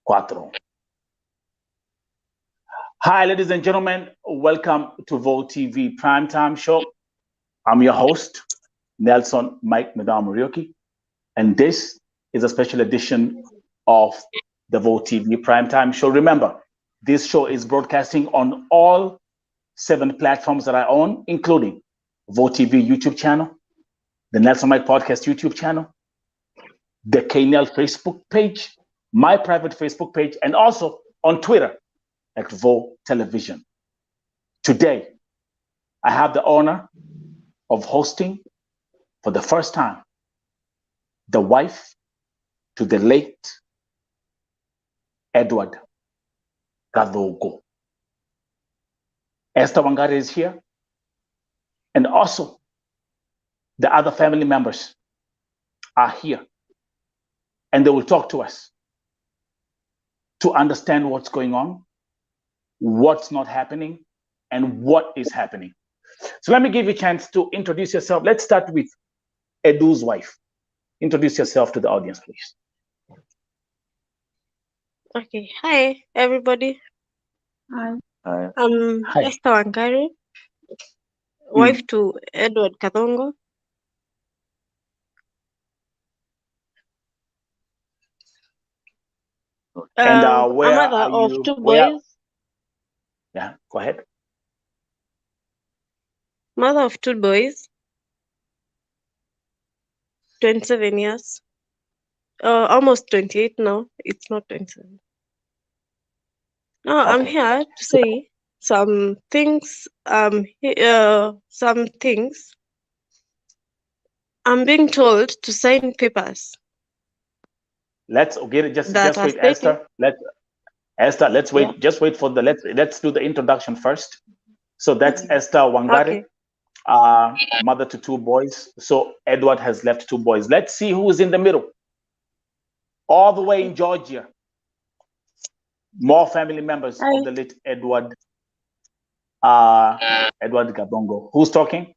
Cuatro. Hi, ladies and gentlemen. Welcome to Vote TV Primetime Show. I'm your host, Nelson Mike Madame Murioki, and this is a special edition of the Vote TV Primetime Show. Remember, this show is broadcasting on all 7 platforms that I own, including Vote TV YouTube channel, the Nelson Mike Podcast YouTube channel, the KNL Facebook page, my private Facebook page, and also on Twitter at Vo Television. Today, I have the honor of hosting for the first time the wife to the late Edward Gathungu. Esther Wangari is here, and also the other family members are here, and they will talk to us to understand what's going on, what's not happening, and what is happening. So let me give you a chance to introduce yourself. Let's start with Edu's wife. Introduce yourself to the audience, please. Okay. Hi, everybody. Hi. I'm Hi. Esther Wangari, wife to Edward Gathungu. And A where mother are of you? 2 Where? boys. Yeah, go ahead. Mother of 2 boys. 27 years. Almost 28 now. It's not 27. No, I'm Okay. here to say some things. Some things. I'm being told to sign papers Let's get it. Just that are wait, stating. Esther. Let's wait. Yeah. Just wait for the let's do the introduction first. So that's Esther Wangari, Okay. mother to 2 boys. So Edward has left 2 boys. Let's see who is in the middle. All the way in Georgia. More family members Hi. of the late Edward Gathungu. Who's talking?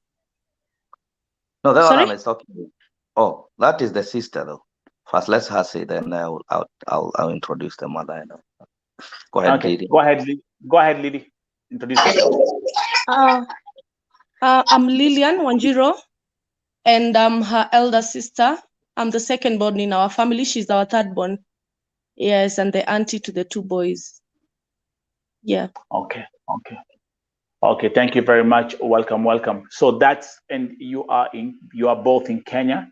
No, that Sorry? one is talking. Oh, that is the sister, though. First, let's her say, then I'll introduce the mother. Go ahead, Okay. Didi. Go ahead, Lily. Introduce yourself. I'm Lillian Wanjiro, and I'm her elder sister. I'm the second born in our family. She's our third born. Yes, and the auntie to the 2 boys. Yeah. Okay. Thank you very much. Welcome. So you are both in Kenya.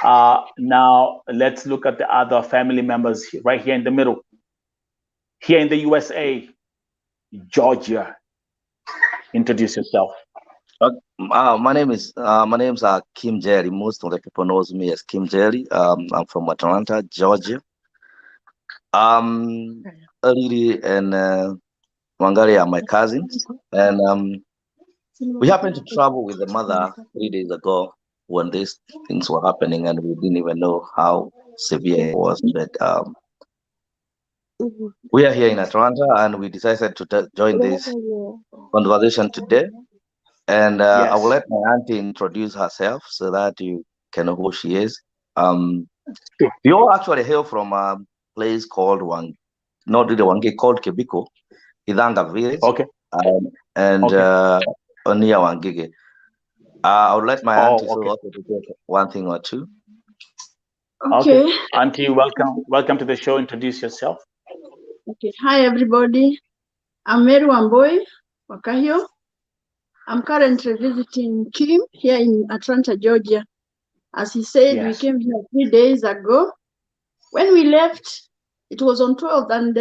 Now let's look at the other family members right here in the middle. Here in the USA, Georgia. Introduce yourself. My name's Kim Jerry. Most of the people knows me as Kim Jerry. I'm from Atlanta, Georgia. Lily and Wangari are my cousins, and we happened to travel with the mother 3 days ago when these things were happening, and we didn't even know how severe it was. But we are here in Atlanta, and we decided to join this conversation today. And Yes. I will let my auntie introduce herself so that you can know who she is. We all actually hail from a place called not really Wangi, called Kebiko, Idanga village. Okay. Near Wangige. I would let my auntie okay. also to get one thing or two. Okay. Auntie, welcome to the show. Introduce yourself. Okay. Hi, everybody. I'm Mary Wamboi Wakahio. I'm currently visiting Kim here in Atlanta, Georgia. As he said, Yes. We came here 3 days ago. When we left, it was on 12th, and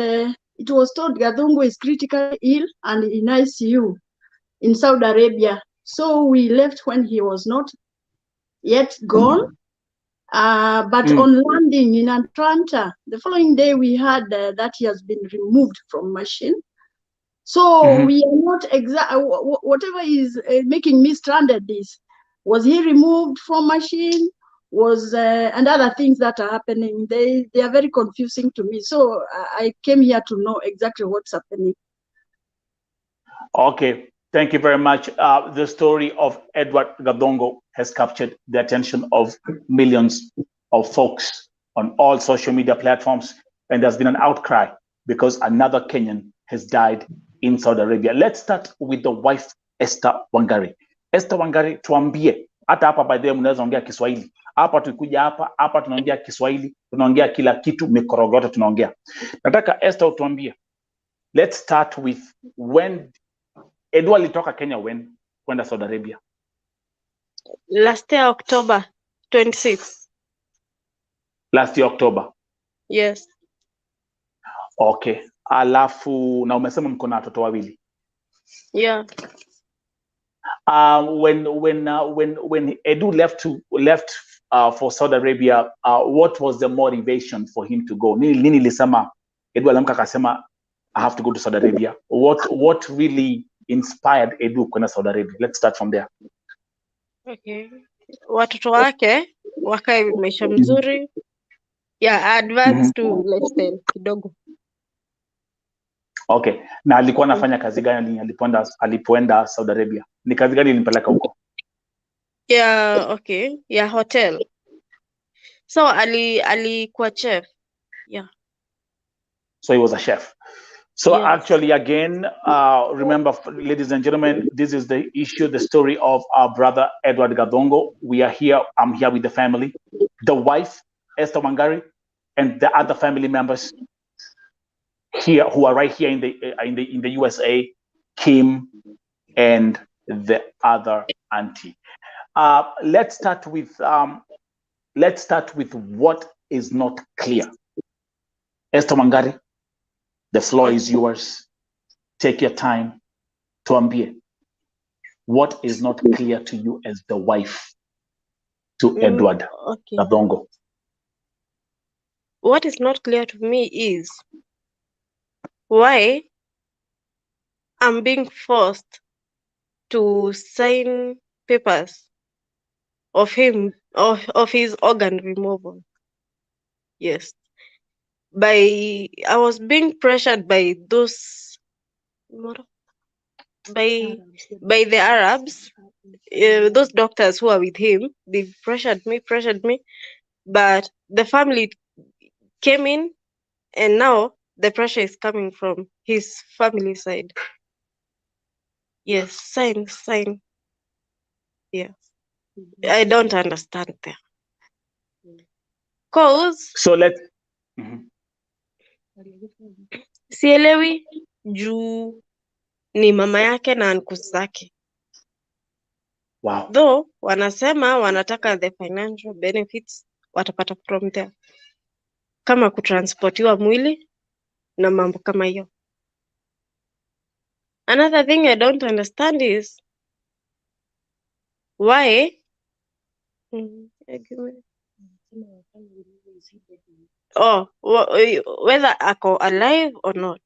it was told Gathungu is critically ill and in ICU in Saudi Arabia. So we left when he was not yet gone. But on landing in Atlanta, the following day we heard that he has been removed from machine. So we are not whatever is making me stranded is, was he removed from machine? And other things that are happening, they are very confusing to me. So I came here to know exactly what's happening. Okay, thank you very much. The story of Edward Gathungu has captured the attention of millions of folks on all social media platforms. and there's been an outcry because another Kenyan has died in Saudi Arabia. Let's start with the wife, Esther Wangari. Esther Wangari, tuambie, hata hapa by the way mnaweza ongea Kiswahili. Hapa tukikuja hapa tunaongea Kiswahili, tunaongea kila kitu, mikorogo yote tunaongea. Nataka Esther utuambie. Let's start with when Edward alitoka Kenya when kwenda Saudi Arabia. Last year, October 26. Last year October. Yes. Okay. Alafu na umesema mko na watoto wawili. Yeah. When Edu left for Saudi Arabia, what was the motivation for him to go? Nini lisema Edu alamka akasema I have to go to Saudi Arabia. What really inspired Edu kwenda Saudi Arabia? Let's start from there. Okay. Watoto wake wakae maisha mzuri. Yeah, advance to lifestyle kidogo. Okay. Na alikuwa anafanya kazi gani alipoenda Saudi Arabia? Ni kazi gani ilimpeleka huko? Yeah, okay. Yeah, hotel. So alikuwa chef. Yeah. So he was a chef. So Yes. actually, again, remember, ladies and gentlemen, this is the issue, the story of our brother, Edward Gathungu. We are here. I'm here with the family, the wife, Esther Wangari, and the other family members here who are right here in the USA, Kim, and the other auntie. Let's start with what is not clear. Esther Wangari, the floor is yours. Take your time. Tuambie, what is not clear to you as the wife to Edward Gathungu? What is not clear to me is why I'm being forced to sign papers of his organ removal. Yes. I was being pressured by those by the Arabs, those doctors who are with him. They pressured me, but the family came in, and now the pressure is coming from his family side. Yes, sign. Yes, I don't understand them. Cause So let's. Sielewi juu ni mama yake na uncles zake. Wow. Though wanasema wanataka the financial benefits watapata from there, kama kutransportiwa mwili na mambo kama hiyo. Another thing I don't understand is why whether ako alive or not.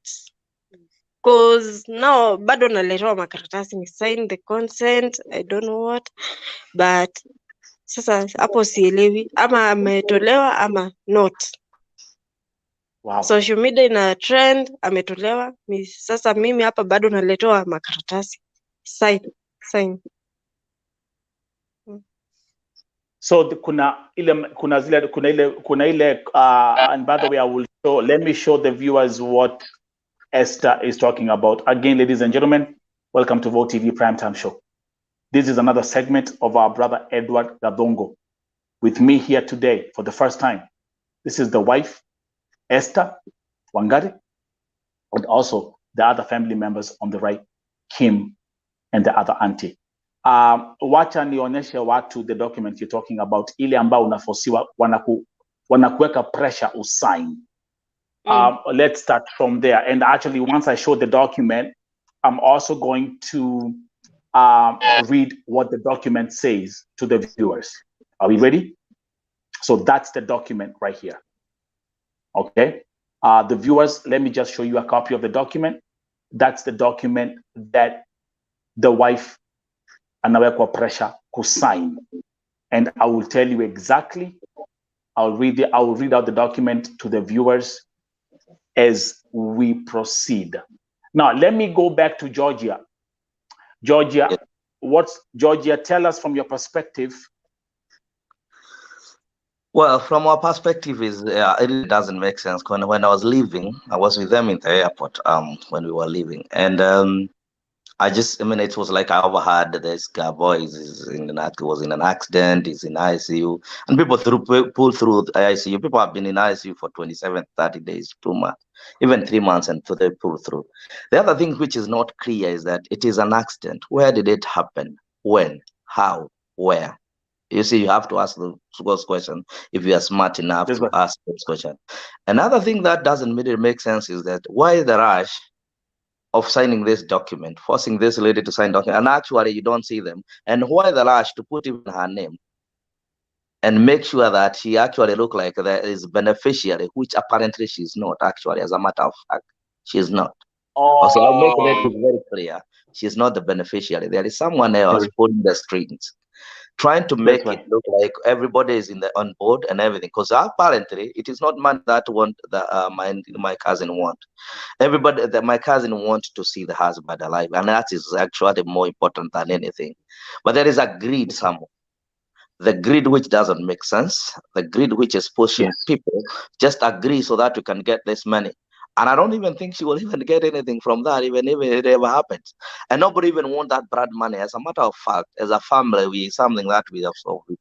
Cause now bado naletewa makaratasi ni sign the consent, I don't know what, but sasa hapo sielewi ama ametolewa ama not. Wow. Social media ina trend ametolewa, sasa mimi hapa bado naletewa makaratasi sign. So kuna ile and by the way, I will show. Let me show the viewers what Esther is talking about. Again, ladies and gentlemen, welcome to Vote TV Primetime Show. This is another segment of our brother Edward Gathungu. With me here today for the first time, this is the wife, Esther Wangari, and also the other family members on the right, Kim and the other auntie. Wacha nionyeshe watu the document you're talking about, ile ambao unafosiwa wanakuweka pressure usign. Let's start from there. And actually, once I show the document, I'm also going to read what the document says to the viewers. Are we ready? So that's the document right here. Okay. The viewers, let me just show you a copy of the document. That's the document that the wife anawekwa pressure kusign. And I will tell you exactly. I will read out the document to the viewers as we proceed. Now, let me go back to Georgia. Georgia, Georgia, tell us from your perspective. Well, from our perspective, is it really doesn't make sense. When I was leaving, I was with them in the airport. When we were leaving, and I mean, it was like I overheard this guy boy was in an accident, he's in ICU, and people pull through the ICU. People have been in ICU for 27, 30 days, 2 months, even 3 months, and so they pull through. The other thing which is not clear is that it is an accident. Where did it happen? When? How? Where? You see, you have to ask those questions if you are smart enough to ask those questions. Another thing that doesn't really make sense is that why the rush of signing this document, forcing this lady to sign document, and actually you don't see them, and why the rush to put even her name and make sure that she actually look like there is beneficiary, which apparently she's not. Actually, as a matter of fact, she's not. Also, I'll make it very clear. She's not the beneficiary. There is someone else pulling the strings, trying to make it look like everybody is on board and everything. Because apparently, it is not money that my cousin want. Everybody, my cousin wants to see the husband alive, and that is actually more important than anything. But there is a greed somewhere. The greed which doesn't make sense, the greed which is pushing people just agree so that we can get this money. And I don't even think she will even get anything from that, even if it ever happens. And nobody even want that blood money. As a matter of fact, as a family, something that we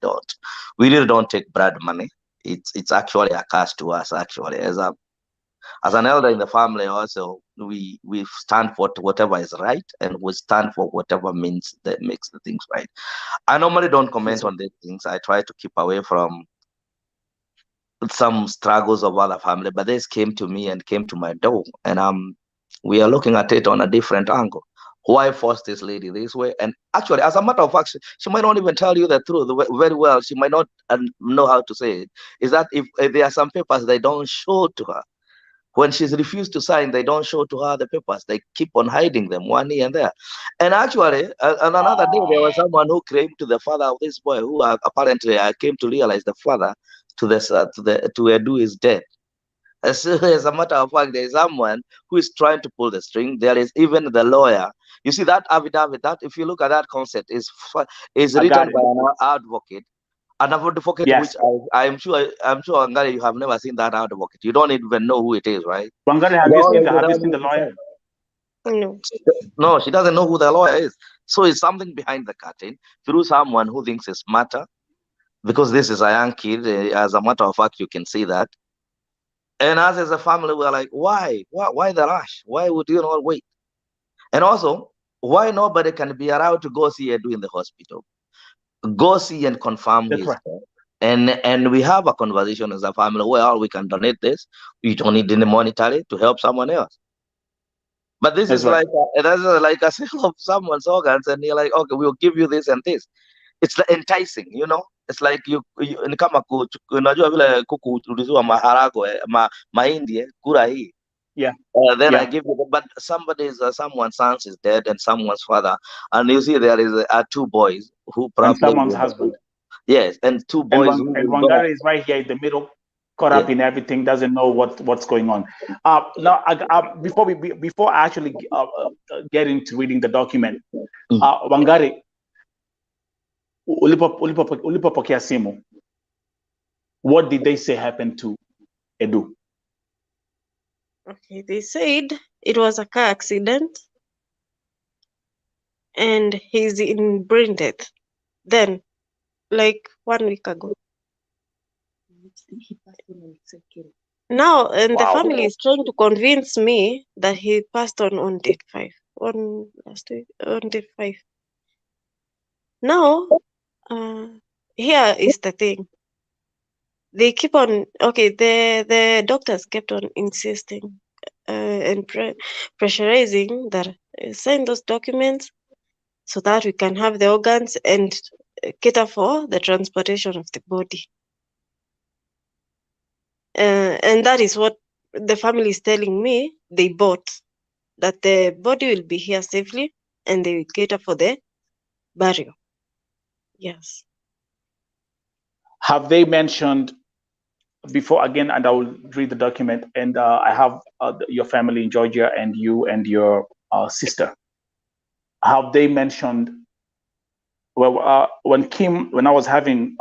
don't. We really don't take blood money. It's actually a curse to us, actually. As an elder in the family, also we stand for whatever is right, and we stand for whatever means that makes the things right. I normally don't comment on these things. I try to keep away from some struggles of other family, but this came to me and came to my door, and we are looking at it on a different angle. Why force this lady this way? And actually, as a matter of fact, she might not even tell you the truth very well. She might not know how to say it. Is that if there are some papers they don't show to her. When she's refused to sign, they don't show to her the papers. They keep on hiding them one here and there. And actually, on another day, there was someone who claimed to the father of this boy, who apparently I came to realize the father to Edu is dead. So, as a matter of fact, there is someone who is trying to pull the string. There is even the lawyer. You see that affidavit. That if you look at that concept, is written by an advocate. An advocate, which I'm sure Angari, you have never seen that advocate. You don't even know who it is, right? Wangari, have you seen the lawyer? No. No, she doesn't know who the lawyer is. So it's something behind the curtain through someone who thinks it's smarter, because this is a young kid. As a matter of fact, you can see that. And us as a family, we're like, why the rush? Why would you not wait? And also, why nobody can be allowed to go see Edu in the hospital? Go see and confirm his death. And we have a conversation as a family. Well, we can donate this. We don't need any monetary to help someone else. But this is like a sale of someone's organs, and you're like, okay, we'll give you this and this. It's the enticing, you know. It's like you ni kama unajua vile kuku uliziwa maharagwe mahindi kura hii. Yeah. Then I give you, but someone's son is dead and someone's father, and you see there is two boys who probably and someone's husband. Yes, and two boys. And Wangari is right here in the middle, caught up in everything, doesn't know what's going on. Now, before I actually get into reading the document, Wangari, ulipopokea simu, what did they say happened to Edu? Okay, they said it was a car accident and he's in brain death. Then, like 1 week ago. Now, and the family is trying to convince me that he passed on date 5, on date 5. Now, here is the thing. They keep on, okay, the doctors kept on insisting and pressurizing that sign those documents so that we can have the organs and cater for the transportation of the body. And that is what the family is telling me they bought, that the body will be here safely and they will cater for the burial. Yes. Have they mentioned before, again, and I will read the document, and I have your family in Georgia and you and your sister. Have they mentioned, well, when I was having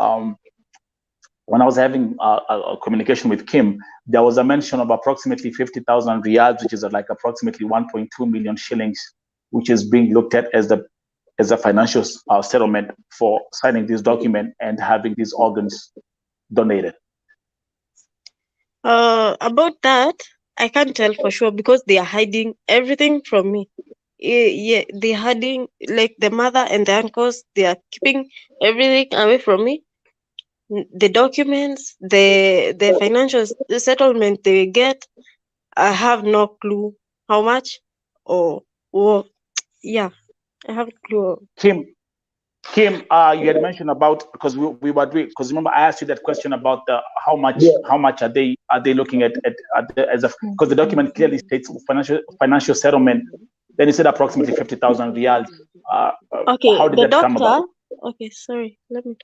when I was having a communication with Kim, there was a mention of approximately 50,000 riyals, which is like approximately 1.2 million shillings, which is being looked at as a financial settlement for signing this document and having these organs donated. About that, I can't tell for sure because they are hiding everything from me. Yeah, they're hiding, like the mother and the uncles, they are keeping everything away from me. The documents, the financial settlement they get, I have no clue how much or yeah, I have a clue. Kim, you had mentioned about, because we were doing, because remember I asked you that question about the how much are they looking at as a, because the document clearly states financial settlement. Then you said approximately 50,000 riyals. Okay, how did the that come about? doctor. Okay, sorry. Let me.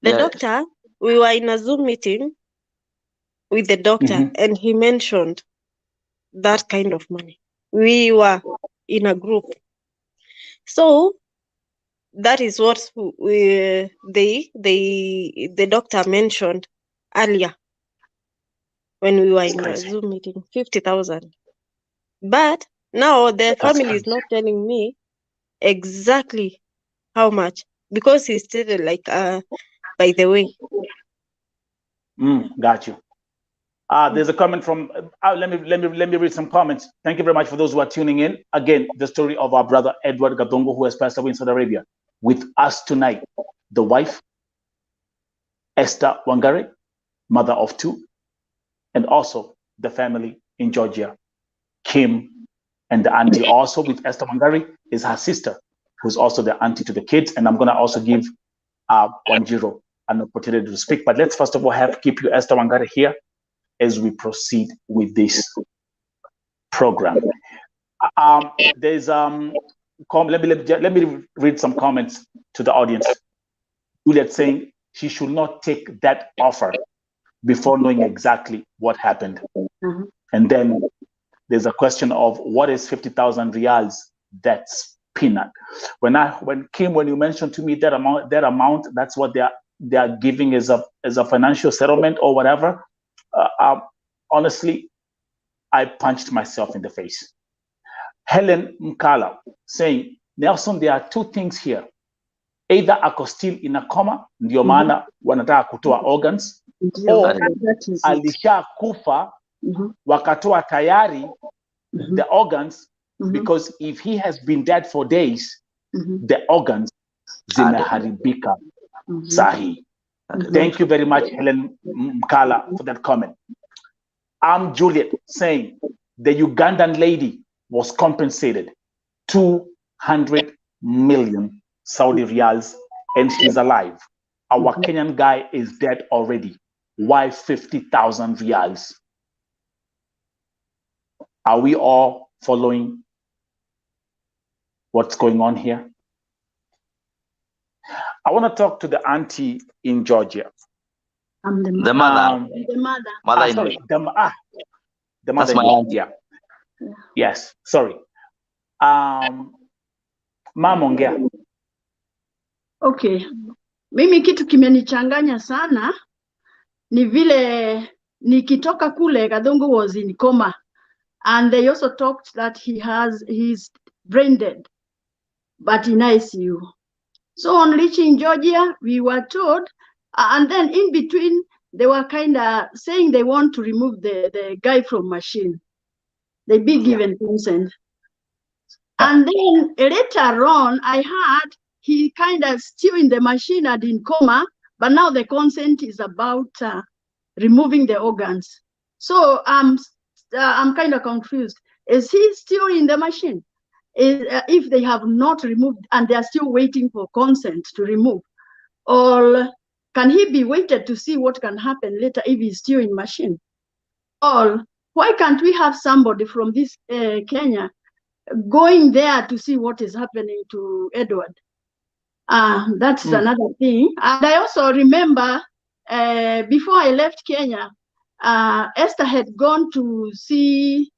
The doctor. We were in a Zoom meeting with the doctor, and he mentioned that kind of money. We were in a group, so that is what the doctor mentioned earlier when we were in a Zoom meeting, 50,000. But now the family is not telling me exactly how much, because he stated like by the way. Got you. There's a comment from let me read some comments. Thank you very much for those who are tuning in. Again, the story of our brother Edward GATHUNGU, who has passed away in Saudi Arabia. With us tonight, the wife, Esther Wangari, mother of two, and also the family in Georgia, Kim, and the auntie. Also with Esther Wangari is her sister, who's also the auntie to the kids. And I'm gonna also give Wanjiro an opportunity to speak. But let's first of all keep you Esther Wangari here as we proceed with this program. There's let me read some comments to the audience. Juliet saying she should not take that offer before knowing exactly what happened. And then there's a question of what is 50,000 riyals? That's peanut. When Kim, when you mentioned to me that amount, that's what they are giving as a financial settlement or whatever. Honestly, I punched myself in the face. Helen Mkala saying, Nelson, there are two things here. Either ako still in a coma, ndio maana wanataka kutoa organs, or alisha kufa, wakatoa tayari the organs, because if he has been dead for days, the organs zimeharibika sahi. Thank you very much, Helen Mkala, for that comment. I'm Juliet saying the Ugandan lady was compensated 200 million Saudi riyals and she's alive. Our Kenyan guy is dead already. Why 50,000 riyals? Are we all following what's going on here? I want to talk to the auntie in Georgia. The mother. The mother. Yeah. Yes. Sorry. Mama ongea. Okay. Mimi kitu kimenichanganya sana ni vile nikitoka kule GATHUNGU was in coma, and they also talked that he's brain dead but in ICU. So on reaching Georgia, we were told, and then in between, they were kind of saying they want to remove the guy from machine. They be given consent. And then later on, I heard he kind of still in the machine and in coma, but now the consent is about removing the organs. So I'm kind of confused. Is he still in the machine? If they have not removed and they are still waiting for consent to remove, or can he be waited to see what can happen later if he's still in machine? Or why can't we have somebody from this Kenya going there to see what is happening to Edward? That's another thing. And I also remember before I left Kenya, Esther had gone to see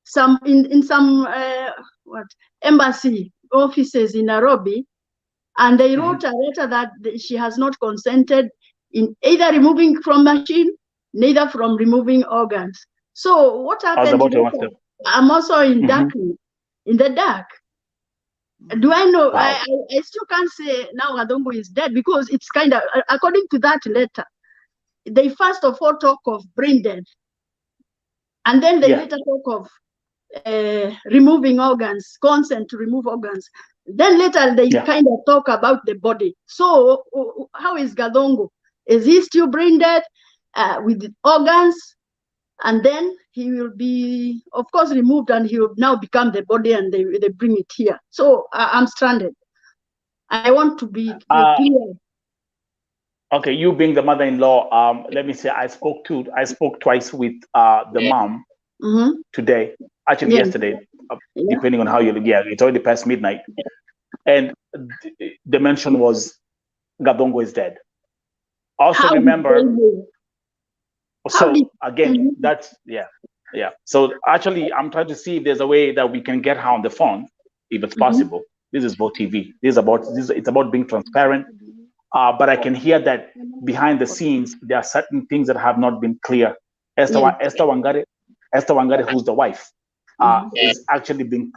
some embassy offices in Nairobi, And they wrote a letter that she has not consented in either removing from machine, neither from removing organs. So what I was happened? about to ask them. I'm also in in the dark. Do I know? Wow. I still can't say now Gathungu is dead, because it's kind of, according to that letter, they first of all talk of brain death, and then they later talk of removing organs, consent to remove organs. Then later they kind of talk about the body. So how is Gathungu? Is he still brain dead with organs? And then he will be, of course, removed, and he will now become the body, and they bring it here. So I'm stranded. I want to be clear. Okay, you being the mother-in-law, let me say I spoke twice with the mom today, actually yesterday, depending on how you look. Yeah, it's already past midnight, and the mention was Gathungu is dead. Also remember. So again, that's yeah. So actually, I'm trying to see if there's a way that we can get her on the phone, if it's possible. This is Vote TV. It's about being transparent. But I can hear that behind the scenes there are certain things that have not been clear. Esther Wangari, who's the wife, is actually being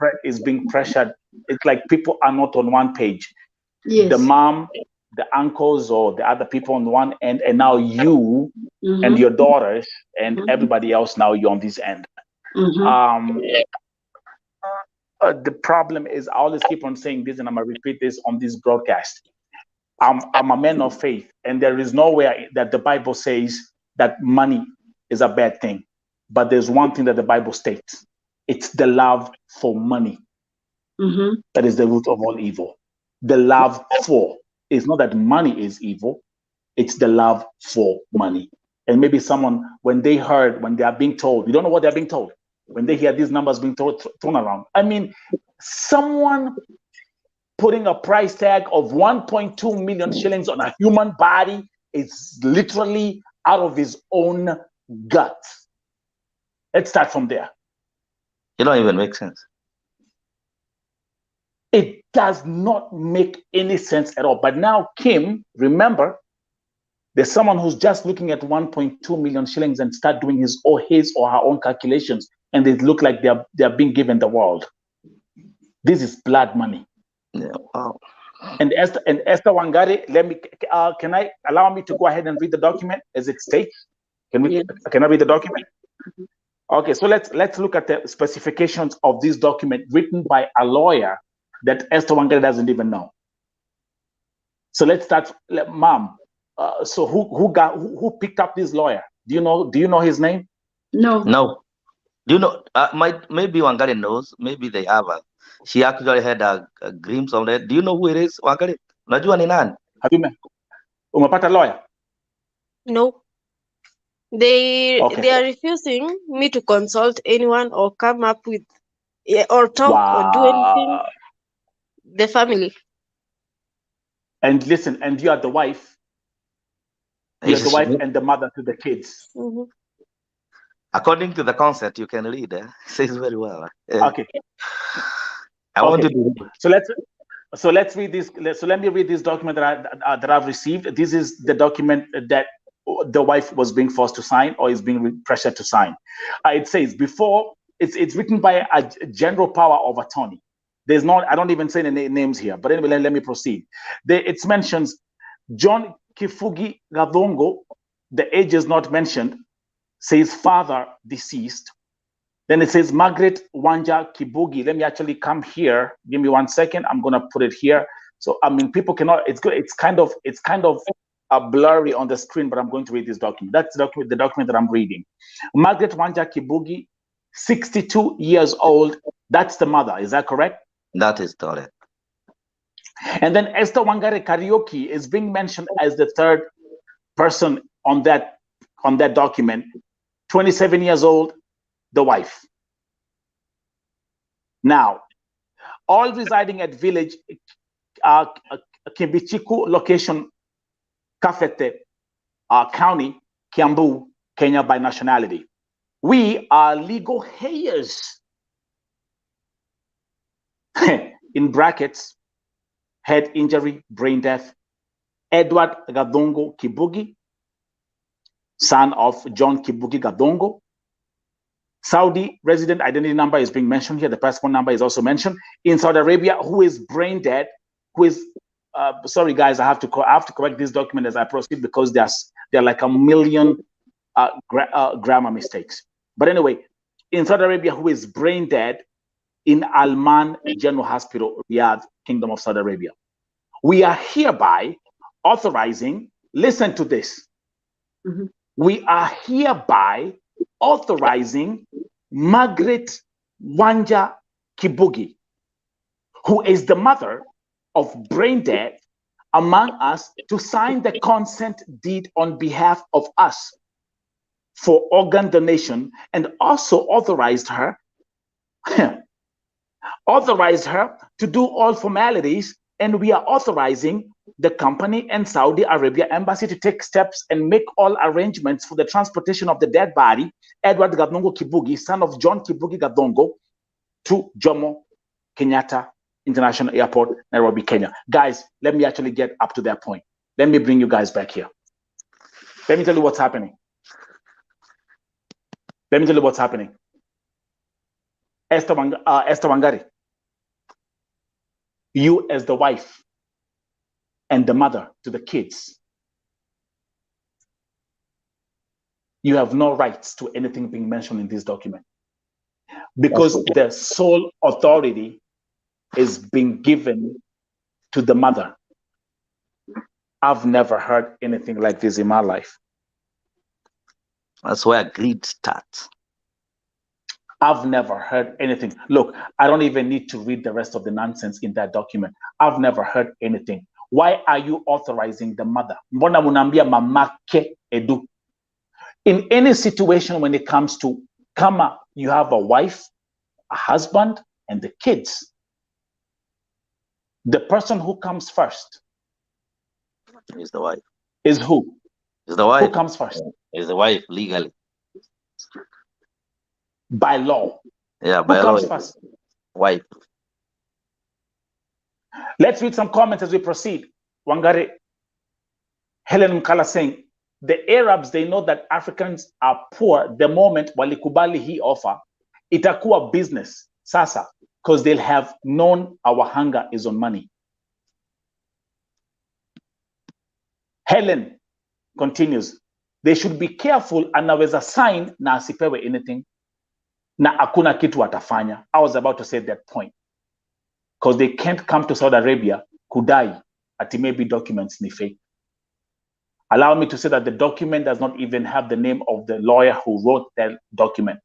pressured. It's like people are not on one page. The mom, the uncles, or the other people on one end, and now you and your daughters and everybody else, now you're on this end. The problem is, I always keep on saying this, and I'm gonna repeat this on this broadcast. I'm a man of faith, and there is nowhere that the Bible says that money is a bad thing. But there's one thing that the Bible states: it's the love for money that is the root of all evil. The love for, it's not that money is evil, it's the love for money. And maybe someone, when they are being told, you don't know what they're being told, when they hear these numbers being thrown around. I mean, someone putting a price tag of 1.2 million shillings on a human body is literally out of his own guts. Let's start from there. It don't even make sense. It does not make any sense at all. But now, Kim, remember, there's someone who's just looking at 1.2 million shillings and start doing his or her own calculations, and they look like they're being given the world. This is blood money. Yeah, wow. And Esther Wangari, can I allow me to go ahead and read the document as it states? Can I read the document? Okay, so let's look at the specifications of this document written by a lawyer that Esther Wangari doesn't even know. So let's start, Mom. So who picked up this lawyer? Do you know his name? No. Do you know? Maybe Wangari knows. Maybe they have a. She actually had a glimpse of that. Do you know who it is, Wangari? Unajua ni nani? Umepata lawyer? No. They are refusing me to consult anyone or come up with or talk or do anything. The family. And listen, and you are the wife. You're the wife and the mother to the kids. According to the concept, you can read. It says very well. Okay. I want to do. So let's read this. So let me read this document that I've received. This is the document that the wife was being forced to sign, or is being pressured to sign. It says before it's written by a general power of attorney. There's not. I don't even say the names here. But anyway, let me proceed. It mentions John Kifugi Gathungu. The age is not mentioned. Says father deceased. Then it says Margaret Wanja Kibugi. Let me actually come here. Give me 1 second. I'm gonna put it here. So I mean, people cannot. It's good. It's kind of blurry on the screen, but I'm going to read this document. That's the document that I'm reading. Margaret Wanja Kibugi, 62 years old. That's the mother. Is that correct? That is correct. And then Esther Wangari Karaoke is being mentioned as the third person on that document. 27 years old, the wife. Now, all residing at village Kibichiku location, Kafete County, Kiambu, Kenya by nationality. We are legal heirs. In brackets, head injury, brain death. Edward Gathungu Kibugi, son of John Kibugi Gathungu. Saudi resident identity number is being mentioned here. The passport number is also mentioned. In Saudi Arabia, who is brain dead, who is, sorry guys, I have to correct this document as I proceed because there are like a million grammar mistakes. But anyway, in Saudi Arabia, who is brain dead in Al-Man General Hospital, Riyadh, Kingdom of Saudi Arabia. We are hereby authorizing, listen to this. Mm-hmm. We are hereby authorizing Margaret Wanja Kibugi, who is the mother of brain dead among us, to sign the consent deed on behalf of us for organ donation, and also authorized her to do all formalities. And we are authorizing the company and Saudi Arabia embassy to take steps and make all arrangements for the transportation of the dead body, Edward Gathungu Kibugi, son of John Kibugi Gathungu, to Jomo Kenyatta International Airport, Nairobi, Kenya. Guys, let me actually get up to that point. Let me bring you guys back here. Let me tell you what's happening. Let me tell you what's happening. Esther Wangari, you as the wife and the mother to the kids, you have no rights to anything being mentioned in this document, because the sole authority is being given to the mother. I've never heard anything like this in my life. That's where greed starts. I've never heard anything. Look, I don't even need to read the rest of the nonsense in that document. I've never heard anything. Why are you authorizing the mother? Mbona munambia mamake edu? In any situation when it comes to kama, you have a wife, a husband, and the kids. The person who comes first Is the wife. is who? Is the wife. Who comes first? Is the wife legally. By law. Yeah, Who by law. comes first? Wife. Let's read some comments as we proceed. Wangari, Helen Mkala saying, the Arabs, they know that Africans are poor the moment walikubali hii offer, itakuwa business sasa, because they'll have known our hunger is on money. Helen continues, they should be careful, anaweza sign na asipewe anything, na hakuna kitu atafanya. I was about to say that point. Because they can't come to Saudi Arabia, kudai, ati maybe documents ni fake. Allow me to say that the document does not even have the name of the lawyer who wrote that document.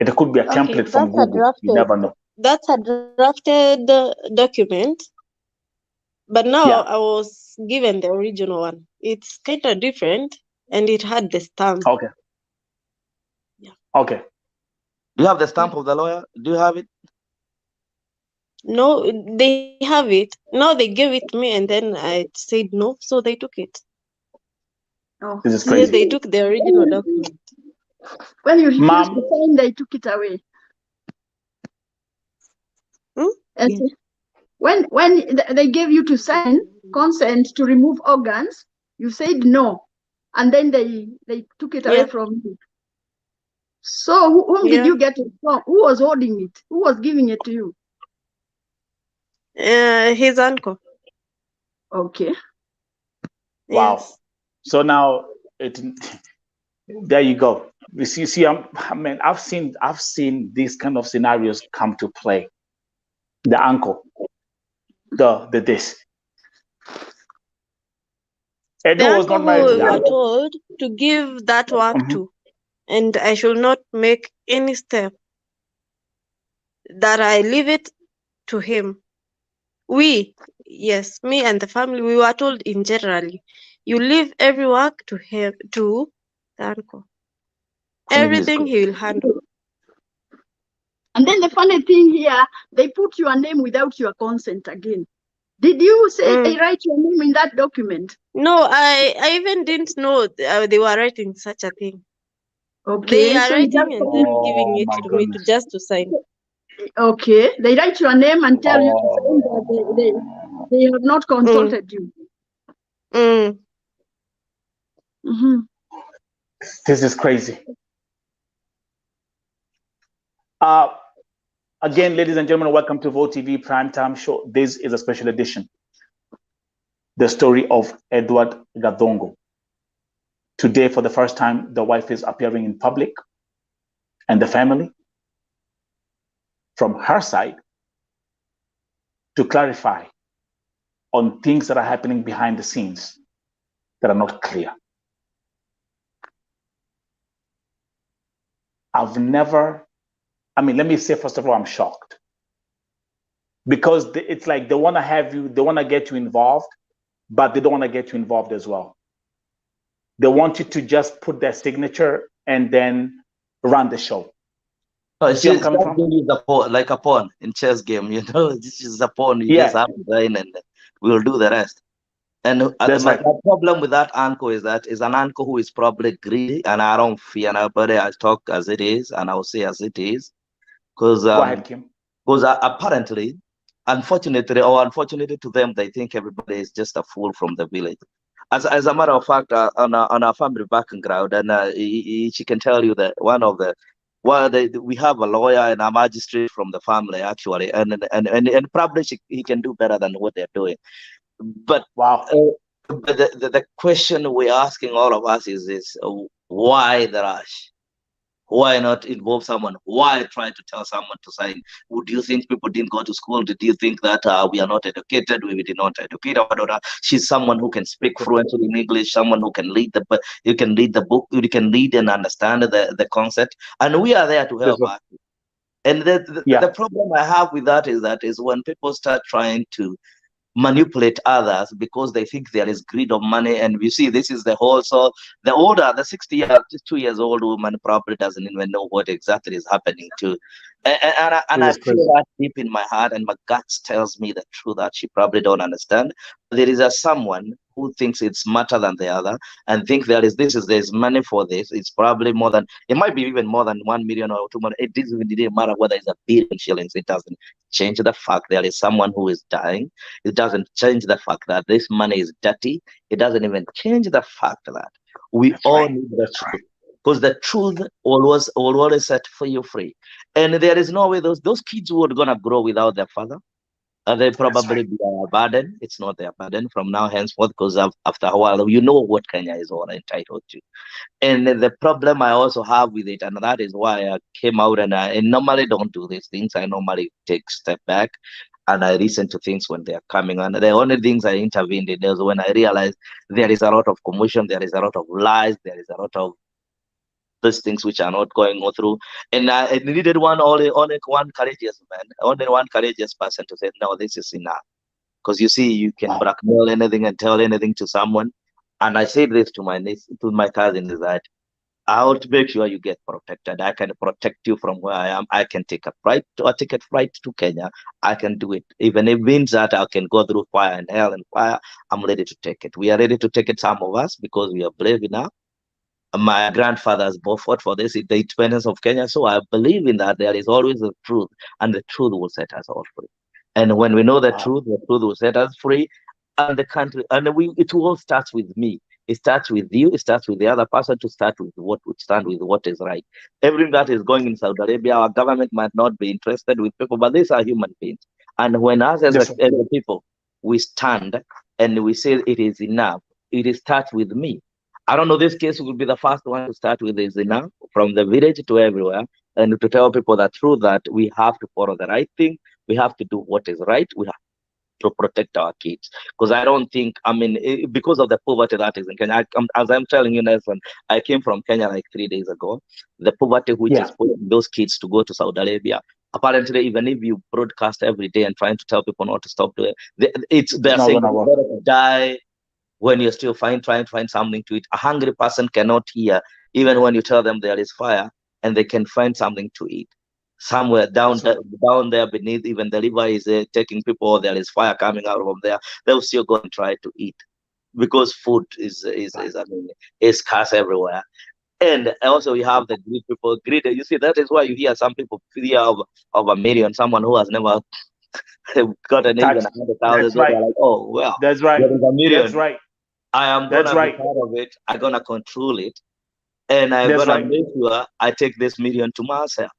It could be a template from Google. You never know. That's a drafted document. But now Yeah. I was given the original one. It's kind of different, and it had the stamp. Okay. Yeah. Okay. Do you have the stamp of the lawyer? Do you have it? No, they have it. No, they gave it to me, and then I said no, so they took it. Oh. This is Yeah, crazy. they took the original document. When you refused Ma'am. to sign, they took it away. And Yeah. when they gave you to sign consent to remove organs, you said no, and then they took it away Yeah. from you. So whom did Yeah. you get it from? Who was holding it? Who was giving it to you? His uncle. Okay. Wow. Yes. So now there you go. You see, I mean, I've seen these kind of scenarios come to play. The uncle, the this. Edu The was not uncle married to who the were uncle. told to give that work Mhm. to, and I should not make any step, that I leave it to him. Yes, me and the family, we were told in generally, you leave every work to him, to the uncle. Everything he will handle. And then the funny thing here, they put your name without your consent again. Did you say they write your name in that document? No, I even didn't know they were writing such a thing. Okay, They are so you writing and then giving it my to me goodness. just to sign. okay, they write your name and tell you to sign that They have not consulted you. This is crazy. Again, ladies and gentlemen, welcome to Vote TV Primetime Show. This is a special edition. The story of Edward GATHUNGU. Today, for the first time, the wife is appearing in public, and the family, from her side, to clarify on things that are happening behind the scenes that are not clear. I've never, let me say, first of all, I'm shocked. Because it's like they want to have you, they want to get you involved, but they don't want to get you involved as well. They want you to just put their signature and then run the show. No, it's just like a pawn in chess game, this is a pawn. You just have to join and we'll do the rest. And the problem with that uncle is that is an uncle who is probably greedy, and I don't fear nobody. I talk as it is, and I'll say as it is. Because apparently, unfortunately to them, they think everybody is just a fool from the village. As a matter of fact, on our family background, and she can tell you that we have a lawyer and a magistrate from the family actually, and probably he can do better than what they're doing. But wow. But the question we're asking all of us is this: why the rush? Why not involve someone? Why try to tell someone to sign? Would you think people didn't go to school? Did you think that we are not educated? We did not educate our daughter. She's someone who can speak fluently in English, someone who can lead the book, you can read and understand the concept, and we are there to help her. And the problem I have with that is when people start trying to manipulate others because they think there is greed of money. And we see this is the 62 years old woman probably doesn't even know what exactly is happening to. And I feel that deep in my heart, and my guts tells me the truth that she probably don't understand. There is someone who thinks it's smarter than the other and think there's money for this. It's probably more than, it might be even more than 1 million or 2 million. It didn't matter whether it's 1 billion shillings. It doesn't change the fact there is someone who is dying. It doesn't change the fact that this money is dirty. It doesn't even change the fact that we all need the truth. Because the truth will always set you free. And there is no way those kids who are going to grow without their father, they probably be a burden. It's not their burden from now henceforth, because after a while, you know what Kenya is all entitled to. And the problem I also have with it, and that is why I came out, and I normally don't do these things. I normally take a step back and I listen to things when they are coming. And the only things I intervened in is when I realized there is a lot of commotion, there is a lot of lies, there is a lot of those things which are not going through. And I needed only one courageous man, only one courageous person to say, no, this is enough. Because you see, you can blackmail anything and tell anything to someone. And I said this to my cousin, is that I'll make sure you get protected. I can protect you from where I am. I can take a ticket flight to Kenya. I can do it. Even if it means that I can go through fire and hell and fire, I'm ready to take it. We are ready to take it, some of us, because we are brave enough. My grandfathers both fought for this, the independence of Kenya. So I believe in that there is always a truth, and the truth will set us all free. And when we know the truth will set us free. And the country, and it all starts with me. It starts with you. It starts with the other person to stand with what is right. Everything that is going in Saudi Arabia, our government might not be interested with people, but these are human beings. And when us as a people, we stand and we say it is enough, it starts with me. I don't know, this case will be the first one to start with is enough, from the village to everywhere, and to tell people the truth that we have to follow the right thing. We have to do what is right. We have to protect our kids. Because I don't think, because of the poverty that is in Kenya, as I'm telling you, Nelson, I came from Kenya like 3 days ago. The poverty which is putting those kids to go to Saudi Arabia, apparently, even if you broadcast every day and trying to tell people not to stop doing it, they're saying better to die when you're still trying to find something to eat. A hungry person cannot hear, even when you tell them there is fire, and they can find something to eat. Somewhere down there beneath, even the river is taking people, there is fire coming out of there, they'll still go and try to eat, because food is scarce everywhere. And also you have the greed people. You see, that is why you hear some people fear of a million, someone who has never They got an even Touch. 100,000. That's So right. they're like, oh well, That's right. there is $1 million. That's right. I am That's gonna be right. part of it. I'm gonna control it, and I'm That's gonna right. make sure I take this million to myself.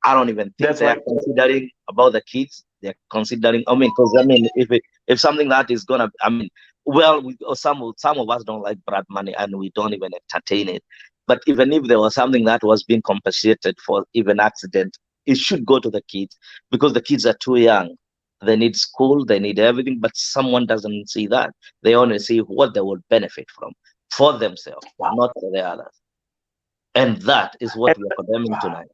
I don't even think That's they're right. considering about the kids. They're considering. I mean, because if something that is gonna, I mean, well, some of us don't like blood money, and we don't even entertain it. But even if there was something that was being compensated for, even accident, it should go to the kids, because the kids are too young. They need school, they need everything, but someone doesn't see that. They only see what they will benefit from for themselves, not for the others. And that is what we are condemning tonight.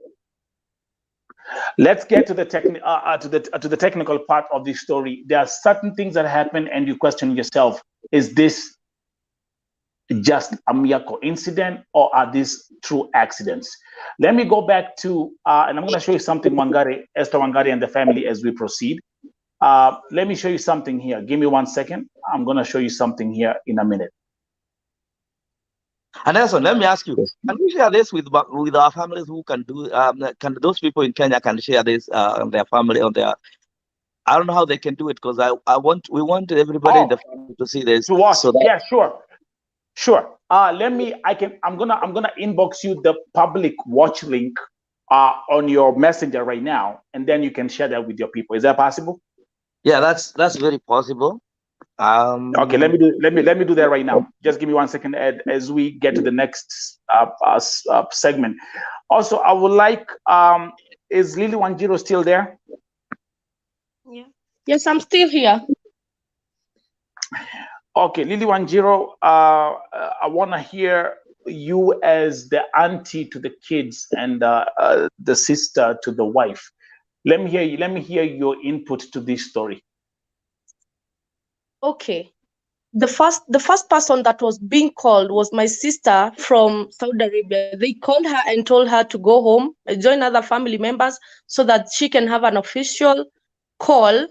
Let's get to the technical part of the story. There are certain things that happen, and you question yourself: is this just a mere coincidence, or are these true accidents? Let me go back to, and I'm going to show you something, Esther Wangari and the family, as we proceed. Let me show you something here. Give me 1 second. I'm going to show you something here in a minute. And also, let me ask you: can we share this with our families who can do? Can those people in Kenya can share this on their family, on their? I don't know how they can do it, because we want everybody in the family to see this. To watch. So that, yeah, sure. I'm gonna inbox you the public watch link on your messenger right now, and then you can share that with your people. Is that possible? yeah, that's very possible. Okay, let me do that right now. Just give me 1 second, Ed, as we get to the next segment. Also, I would like, is Lily Wanjiro still there? Yeah. Yes, I'm still here. Okay, Lily Wanjiro, I want to hear you as the auntie to the kids and the sister to the wife. Let me hear you. Let me hear your input to this story. Okay. The first person that was being called was my sister from Saudi Arabia. They called her and told her to go home, join other family members so that she can have an official call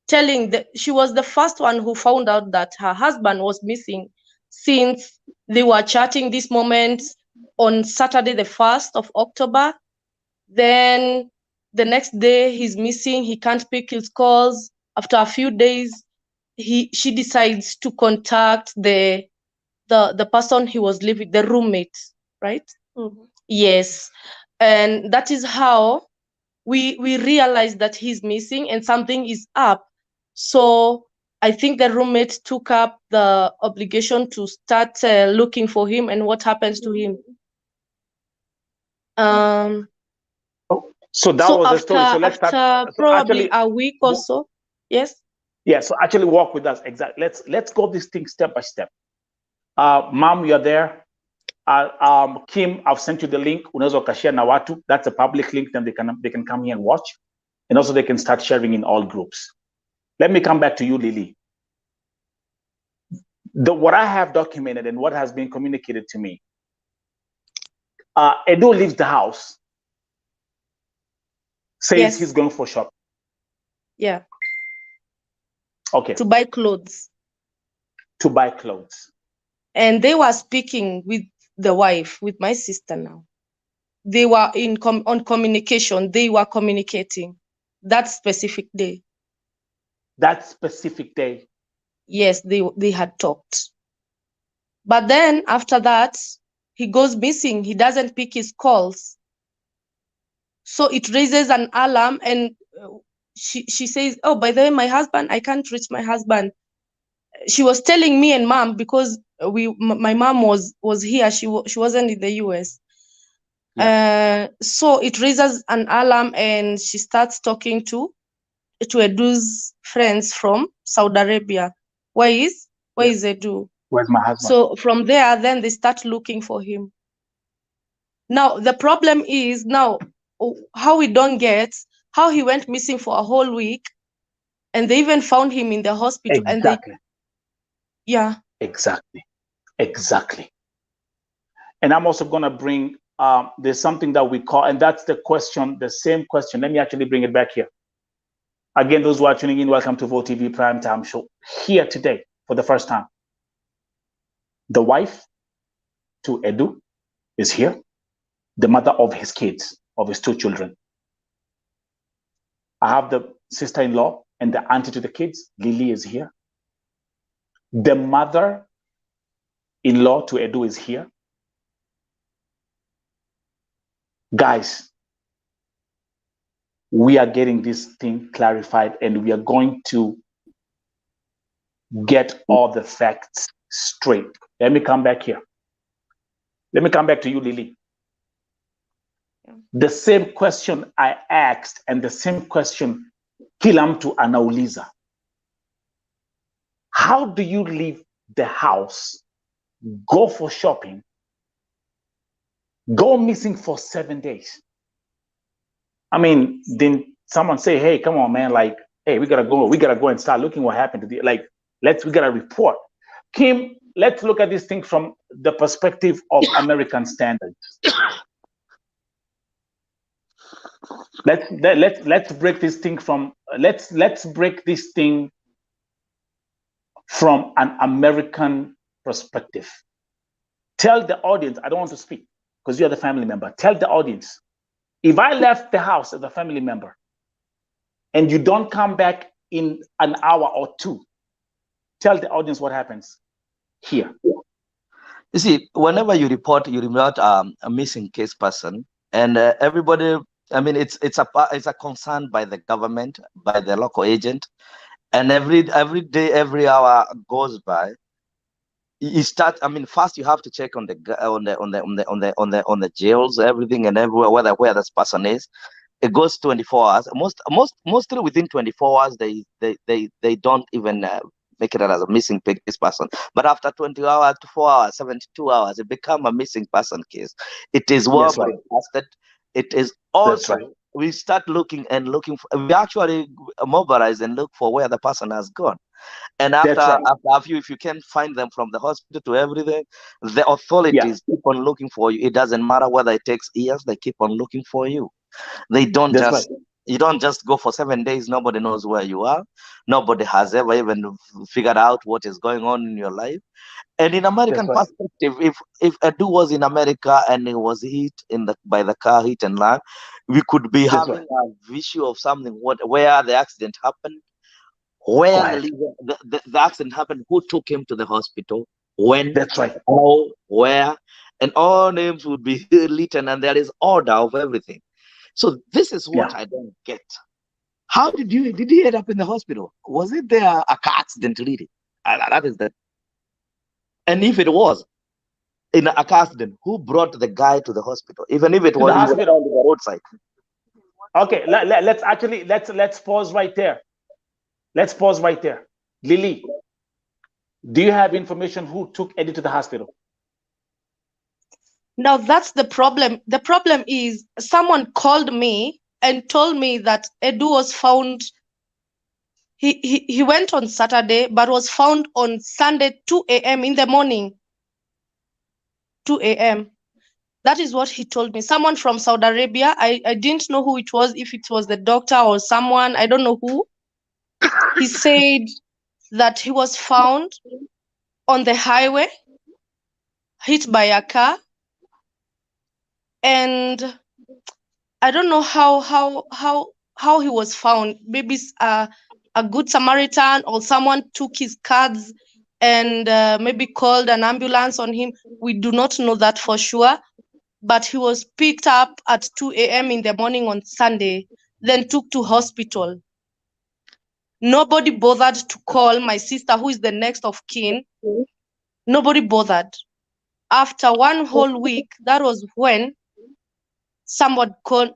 telling that she was the first one who found out that her husband was missing, since they were chatting this moment on Saturday, the 1st of October. Then the next day he's missing. He can't pick his calls. After a few days, she decides to contact the person he was living, the roommate, right? Mm-hmm. Yes. And that is how we realized that he's missing and something is up. So I think the roommate took up the obligation to start looking for him and what happens to him. So that was the story. So let's start. After probably a week or so. Yes. Yeah. So actually walk with us. Exactly. Let's go this thing step by step. Mom, you're there. Kim, I've sent you the link. Unaweza ukashare na watu. That's a public link. Then they can come here and watch, and also they can start sharing in all groups. Let me come back to you, Lily. What I have documented and what has been communicated to me. Edo leaves the house. Says he's going for shopping. Yeah. Okay. To buy clothes. To buy clothes. And they were speaking with the wife, with my sister now. They were on communication. They were communicating that specific day. That specific day? Yes, they had talked. But then after that, he goes missing. He doesn't pick his calls. So it raises an alarm, and she says, oh, by the way, my husband, I can't reach my husband. She was telling me and mom, because my mom was here. She wasn't in the US. Yeah. So it raises an alarm, and she starts talking to Edu's friends from Saudi Arabia. Where is Edu? Where's my husband? So from there, then they start looking for him. Now the problem is now how we don't get how he went missing for a whole week, and they even found him in the hospital. Exactly. And yeah. Exactly. And I'm also going to bring, there's something that we call, and that's the question, the same question. Let me actually bring it back here. Again, those who are tuning in, welcome to Vote TV Primetime Show. Here today, for the first time, the wife to Edu is here, the mother of his kids, of his 2 children. I have the sister-in-law and the auntie to the kids, Lily, is here. The mother-in-law to Edu is here. Guys, we are getting this thing clarified, and we are going to get all the facts straight. Let me come back here. Let me come back to you, Lily. The same question I asked and the same question Kilam to anauliza. How do you leave the house, go for shopping, go missing for 7 days? I mean, then someone say, hey, come on, man, like, hey, we gotta go and start looking what happened to the, like, we gotta report. Kim, let's look at this thing from the perspective of American standards. Let's break this thing from let's break this thing from an American perspective. Tell the audience, I don't want to speak because you're the family member. Tell the audience, if I left the house as a family member and you don't come back in an hour or two, tell the audience what happens here. You see, whenever you report a missing case person, and everybody, I mean, it's a concern by the government, by the local agent, and every day, every hour goes by. You start. I mean, first you have to check on the jails, everything and everywhere where this person is. It goes 24 hours. Mostly within 24 hours, they don't even make it as a missing case person. But after 20 hours to 4 hours, 72 hours, it becomes a missing person case. It is well broadcasted. It is also, we start looking for, we actually mobilize and look for where the person has gone. And after a few, if you can't find them from the hospital to everything, the authorities keep on looking for you. It doesn't matter whether it takes years, they keep on looking for you. They don't you don't just go for 7 days. Nobody knows where you are. Nobody has ever even figured out what is going on in your life. And in American perspective, if Edu was in America and he was hit by the car, hit and run, we could be having a visual of something where the accident happened, where the accident happened, who took him to the hospital, when, how, where, and all names would be written, and there is order of everything. So this is what I don't get. How did he end up in the hospital? Was it there a car accident really? That is that. And if it was in a car accident, who brought the guy to the hospital? Even if it was on the roadside. Okay, let's pause right there. Let's pause right there. Lily, do you have information who took Eddie to the hospital? Now that's the problem. The problem is someone called me and told me that Edu was found. He went on Saturday, but was found on Sunday 2 a.m. in the morning. 2 a.m. That is what he told me. Someone from Saudi Arabia. I didn't know who it was, if it was the doctor or someone. I don't know who. He said that he was found on the highway, hit by a car. And I don't know how he was found. Maybe a good Samaritan or someone took his cards and maybe called an ambulance on him. We do not know that for sure. But he was picked up at 2 a.m. in the morning on Sunday, then took to hospital. Nobody bothered to call my sister, who is the next of kin. Nobody bothered. After one whole week, that was when someone called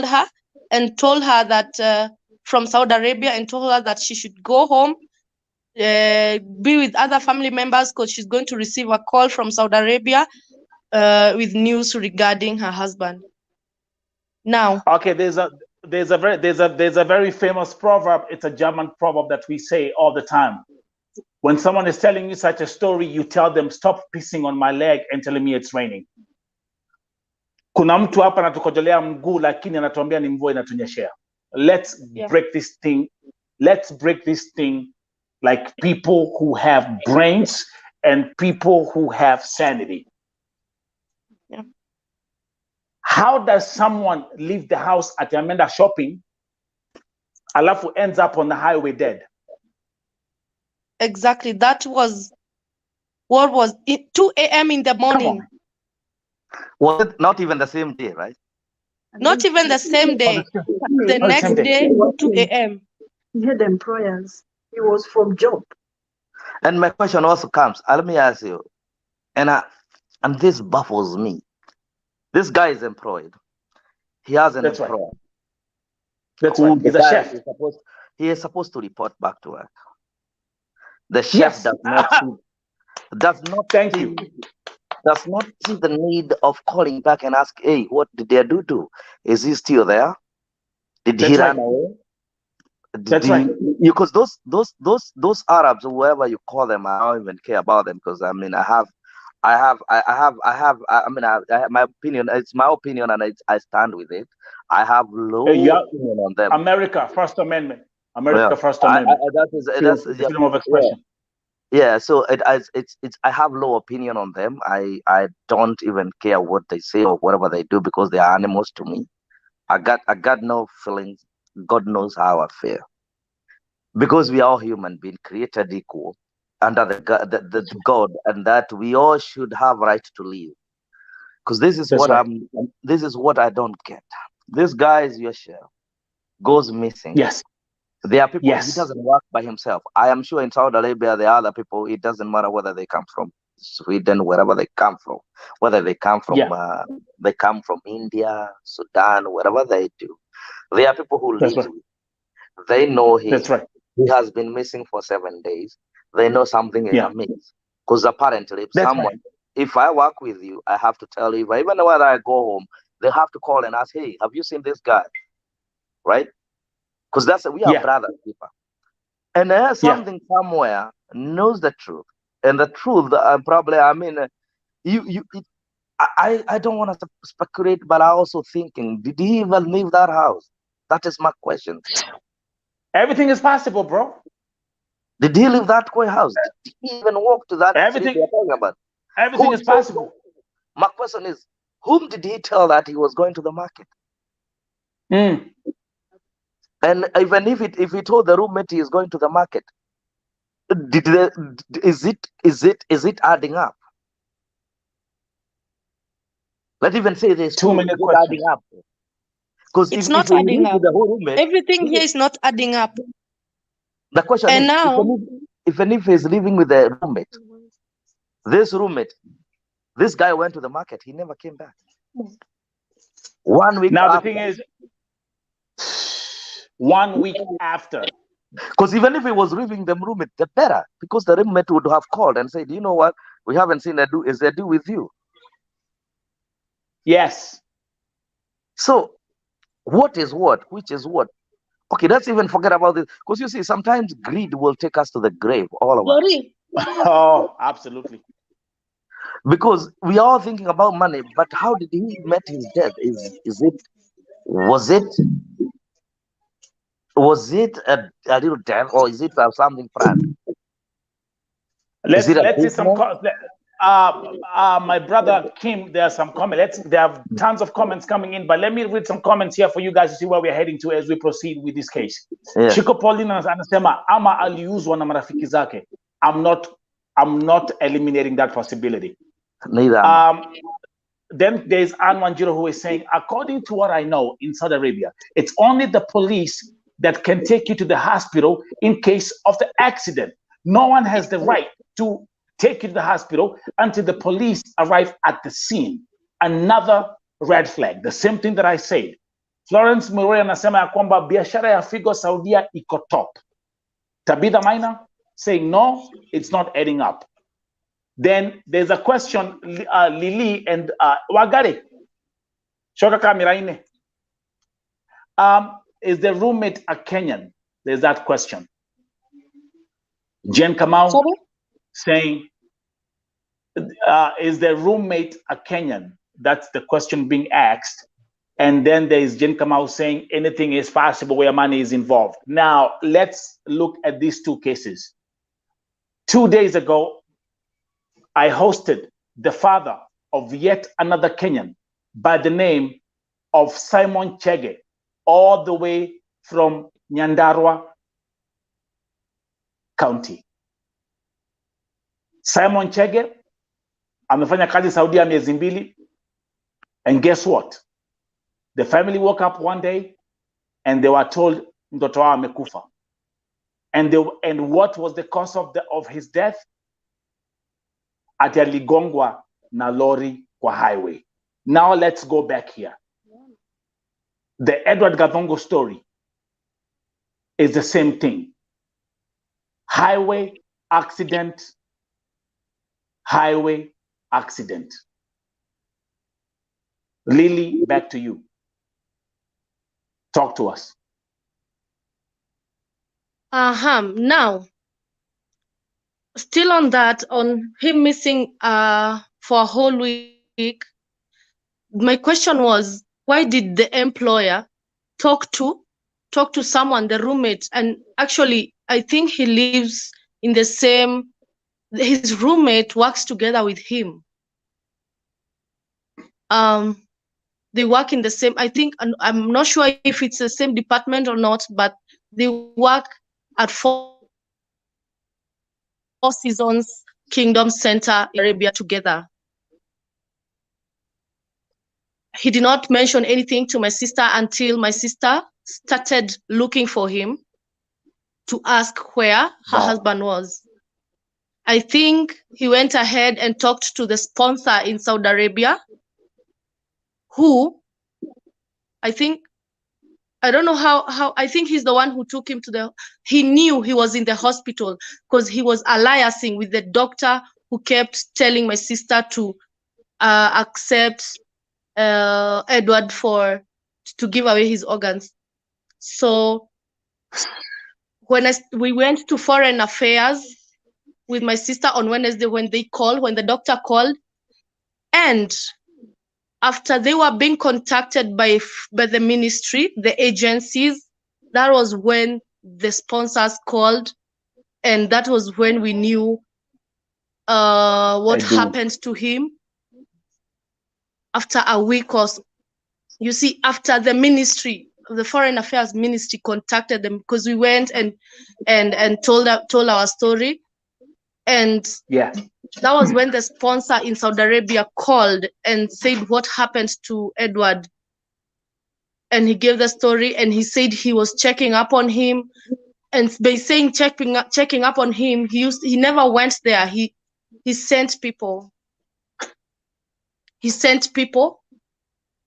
her and told her that from Saudi Arabia, and told her that she should go home, be with other family members, because she's going to receive a call from Saudi Arabia with news regarding her husband. Now, okay, there's a very famous proverb. It's a German proverb that we say all the time. When someone is telling you such a story, you tell them, stop pissing on my leg and telling me it's raining. Kuna mtu hapa anatukojolea mguu lakini anatuambia ni mvua inatunyeshea. Let's break this thing. Let's break this thing like people who have brains and people who have sanity. Yeah. How does someone leave the house at Amanda shopping alafu ends up on the highway dead. Exactly. That was what was it, 2 a.m. in the morning. Was it not even the same day, right? Not even the same day. The Oh, next same day. day, 2 a.m. He had employers. He was from job. And my question also comes, let me ask you, and this baffles me. This guy is employed. He has an That's right. employer. That's Who right. He's the a guy chef. he is supposed to report back to work. The chef Yes. does not Thank you. does not see the need of calling back and ask, hey, what did they do to? Is he still there? Did he That's run right. away? That's right. Because those Arabs, whoever you call them, I don't even care about them, because I mean my opinion. It's my opinion, and I stand with it. I have low opinion on them. America, First Amendment. America, Yeah. First Amendment. That's freedom of expression. Yeah, so it's I have low opinion on them. I don't even care what they say or whatever they do, because they are animals to me. I got no feelings. God knows how I feel. Because we are all human beings created equal under the God, and that we all should have right to live. Because this is what I don't get. This guy is your chef, goes missing. Yes. There are people, Yes. he doesn't work by himself. I am sure in Saudi Arabia, there are other people, it doesn't matter whether they come from Sweden, wherever they come from, whether they come from India, Sudan, wherever they do. There are people who That's live right. with. They know he That's right. has been missing for 7 days. They know something is amiss. Because apparently, if I work with you, I have to tell you, even when I go home, they have to call and ask, hey, have you seen this guy? Right? Because we are brothers, people. And there's something somewhere knows the truth. And the truth, probably, I mean, I don't want to speculate, but I also thinking, did he even leave that house? That is my question. Everything is possible, bro. Did he leave that house? Did he even walk to that street we are talking about? Everything is possible. My question is, whom did he tell that he was going to the market? And even if he told the roommate he is going to the market, is it adding up? Let's even say there's too many questions. Adding up. Because it's not adding up. Everything here is not adding up. The question is, now, even if he's living with a roommate, this guy went to the market, he never came back. 1 week now after. The thing is, 1 week after. Because even if he was living the roommate, the better, because the roommate would have called and said, you know what, we haven't seen a do. Is there do with you? Yes. So what is what? Which is what? Okay, let's even forget about this. Because you see, sometimes greed will take us to the grave, all of us. Oh, absolutely. Because we are all thinking about money, but how did he met his death? Was it a little death, or is it something planned? Let's see some my brother Kim, there are some comments. There are tons of comments coming in, but let me read some comments here for you guys to see where we're heading to as we proceed with this case. Shiko Paulina anasema ama aliuzwa na marafiki zake. I'm not eliminating that possibility. Neither. Then there's Anwanjiro who is saying, according to what I know in Saudi Arabia, it's only the police that can take you to the hospital in case of the accident. No one has the right to take you to the hospital until the police arrive at the scene. Another red flag, the same thing that I said. Florence Murray anasema ya kwamba biashara ya figo Saudia iko top. Tabitha Maina saying no, it's not adding up. Then there's a question, Lily and Wagare. Shoka Kamiraine. Is the roommate a Kenyan? There's that question. Jen Kamau saying, is the roommate a Kenyan? That's the question being asked. And then there's Jen Kamau saying anything is possible where money is involved. Now, let's look at these two cases. 2 days ago, I hosted the father of yet another Kenyan by the name of Simon Chege, all the way from Nyandarua County. Simon Chege amefanya kazi Saudi ya miezi mbili, and guess what? The family woke up one day and they were told mtoto wao amekufa. And what was the cause of his death? Ati aligongwa na lori kwa highway. Now let's go back here. The Edward Gathungu story is the same thing. Highway accident. Highway accident. Lily, back to you. Talk to us. Now, still on that, on him missing for a whole week, my question was, why did the employer talk to someone, the roommate? And actually, I think he lives in the same, his roommate works together with him. They work in the same, I think, I'm not sure if it's the same department or not, but they work at Four Seasons Kingdom Center in Arabia together. He did not mention anything to my sister until my sister started looking for him to ask where her husband was. I think he went ahead and talked to the sponsor in Saudi Arabia, who I don't know how, I think he's the one who took him to he knew he was in the hospital because he was alliancing with the doctor who kept telling my sister to accept Edward to give away his organs. So when we went to Foreign Affairs with my sister on Wednesday, when the doctor called, and after they were being contacted by the ministry, the agencies, that was when the sponsors called, and that was when we knew what happened to him. After a week or so, you see, after the ministry, the Foreign Affairs Ministry contacted them, because we went and told our story, and yeah, that was when the sponsor in Saudi Arabia called and said what happened to Edward. And he gave the story, and he said he was checking up on him. And by saying checking up on him, he never went there. He sent people. He sent people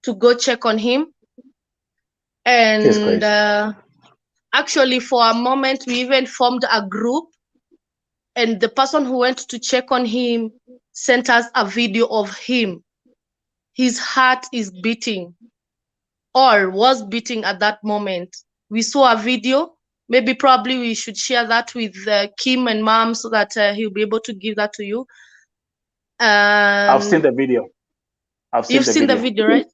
to go check on him. And actually, for a moment, we even formed a group. And the person who went to check on him sent us a video of him. His heart is beating, or was beating at that moment. We saw a video. Probably we should share that with Kim and Mom so that he'll be able to give that to you. I've seen the video. You've seen the video, right?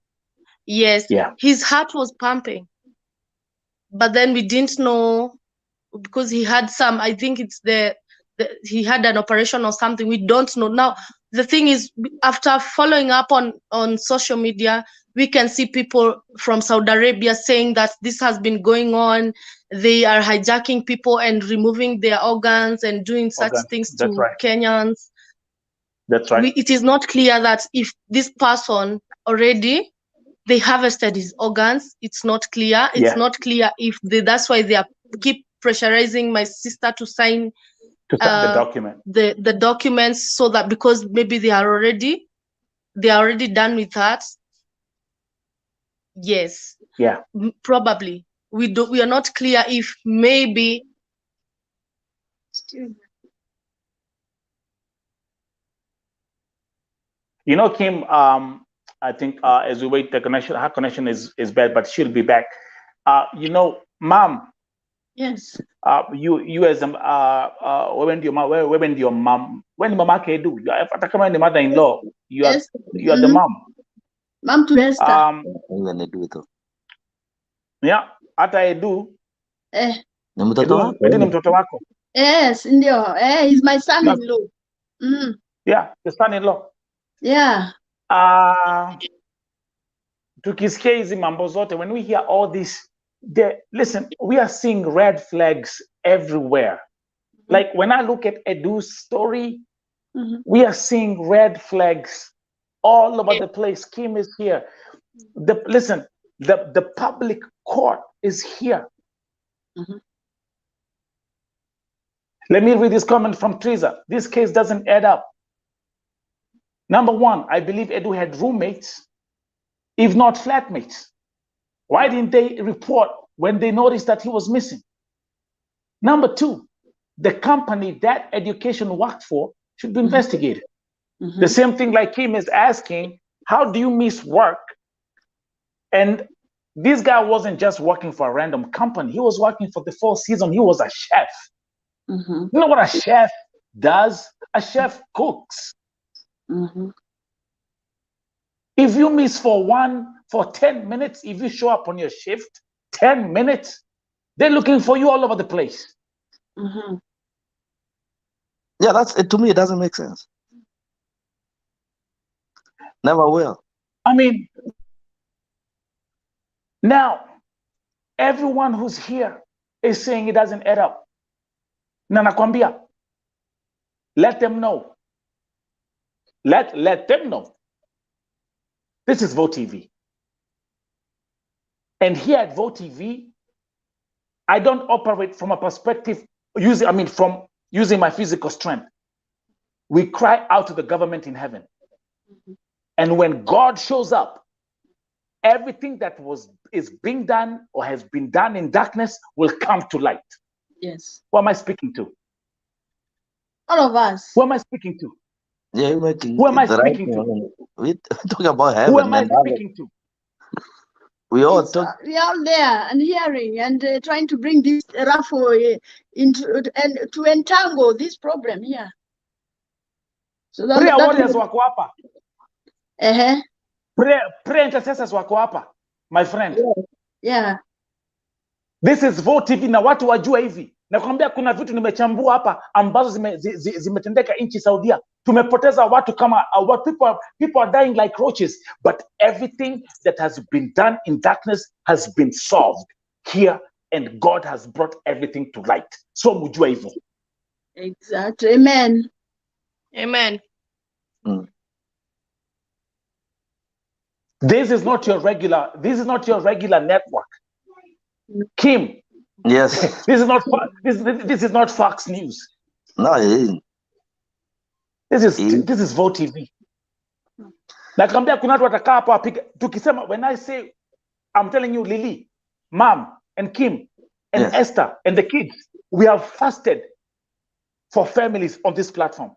Yes. Yeah. His heart was pumping. But then we didn't know, because he had some, I think it's he had an operation or something. We don't know. Now, the thing is, after following up on social media, we can see people from Saudi Arabia saying that this has been going on. They are hijacking people and removing their organs and doing such things to Kenyans. That's right. It is not clear that if this person already, they harvested his organs. It's not clear. It's not clear if that's why they keep pressurizing my sister to sign the document. The documents, so that, because maybe they are already done with that. Yes. Yeah. Probably. We are not clear if maybe. You know, Kim, I think as we wait, her connection is bad, but she'll be back. You know, Mom. Yes. You as when your mom, when mama can do, hata kama ni mother-in-law, you are the mom. Mom to Esther. Yeah, hata Edu. Ni mtoto wako? Edu ni mtoto wako. Yes, ndio. He's my son-in-law. Yeah, the son-in-law. Yeah. Tukisikia hizi mambo zote, when we hear all this, listen, we are seeing red flags everywhere. Like when I look at Edu's story, we are seeing red flags all over the place. Kim is here. Listen, the public court is here. Let me read this comment from Teresa. This case doesn't add up. Number one, I believe Edu had roommates, if not flatmates. Why didn't they report when they noticed that he was missing? Number two, the company that education worked for should be investigated. The same thing like Kim is asking, how do you miss work? And this guy wasn't just working for a random company. He was working for the Four Seasons. He was a chef. You know what a chef does? A chef cooks. If you miss for 10 minutes, if you show up on your shift, 10 minutes, they're looking for you all over the place. Yeah, that's it. To me, it doesn't make sense. Never will. I mean, now, everyone who's here is saying it doesn't add up. Na nakwambia, let them know. Let them know. This is Vote TV. And here at Vote TV, I don't operate from a perspective from using my physical strength. We cry out to the government in heaven. And when God shows up, everything that is being done or has been done in darkness will come to light. Yes. Who am I speaking to? All of us. Who am I speaking to? Yeah, you're making Who am I the right speaking to? We talking about heaven. Who am I and heaven. speaking to? We all talk. We are there and hearing and trying to bring this raffle into and to entangle this problem here. So that, Prayer warriors wako hapa. Prayer intercessors wako hapa, my friend. Yeah. This is Vote TV na watu wajua hivi. Nakwambia kuna vitu nimechambua hapa ambazo zimetendeka nchi Saudia. Tumepoteza watu kama people are dying like roaches, but everything that has been done in darkness has been solved here, and God has brought everything to light. So mujua hivyo. Exactly. Amen. Amen. This is not your regular network. Kim. Yes. This is not Fox News. No, it isn't. This is Vote TV. Nakwambia kuna watu watakaa hapa wapiga tukisema, when I say, I'm telling you, Lily, Mom, and Kim, and Esther, and the kids, we have fasted for families on this platform.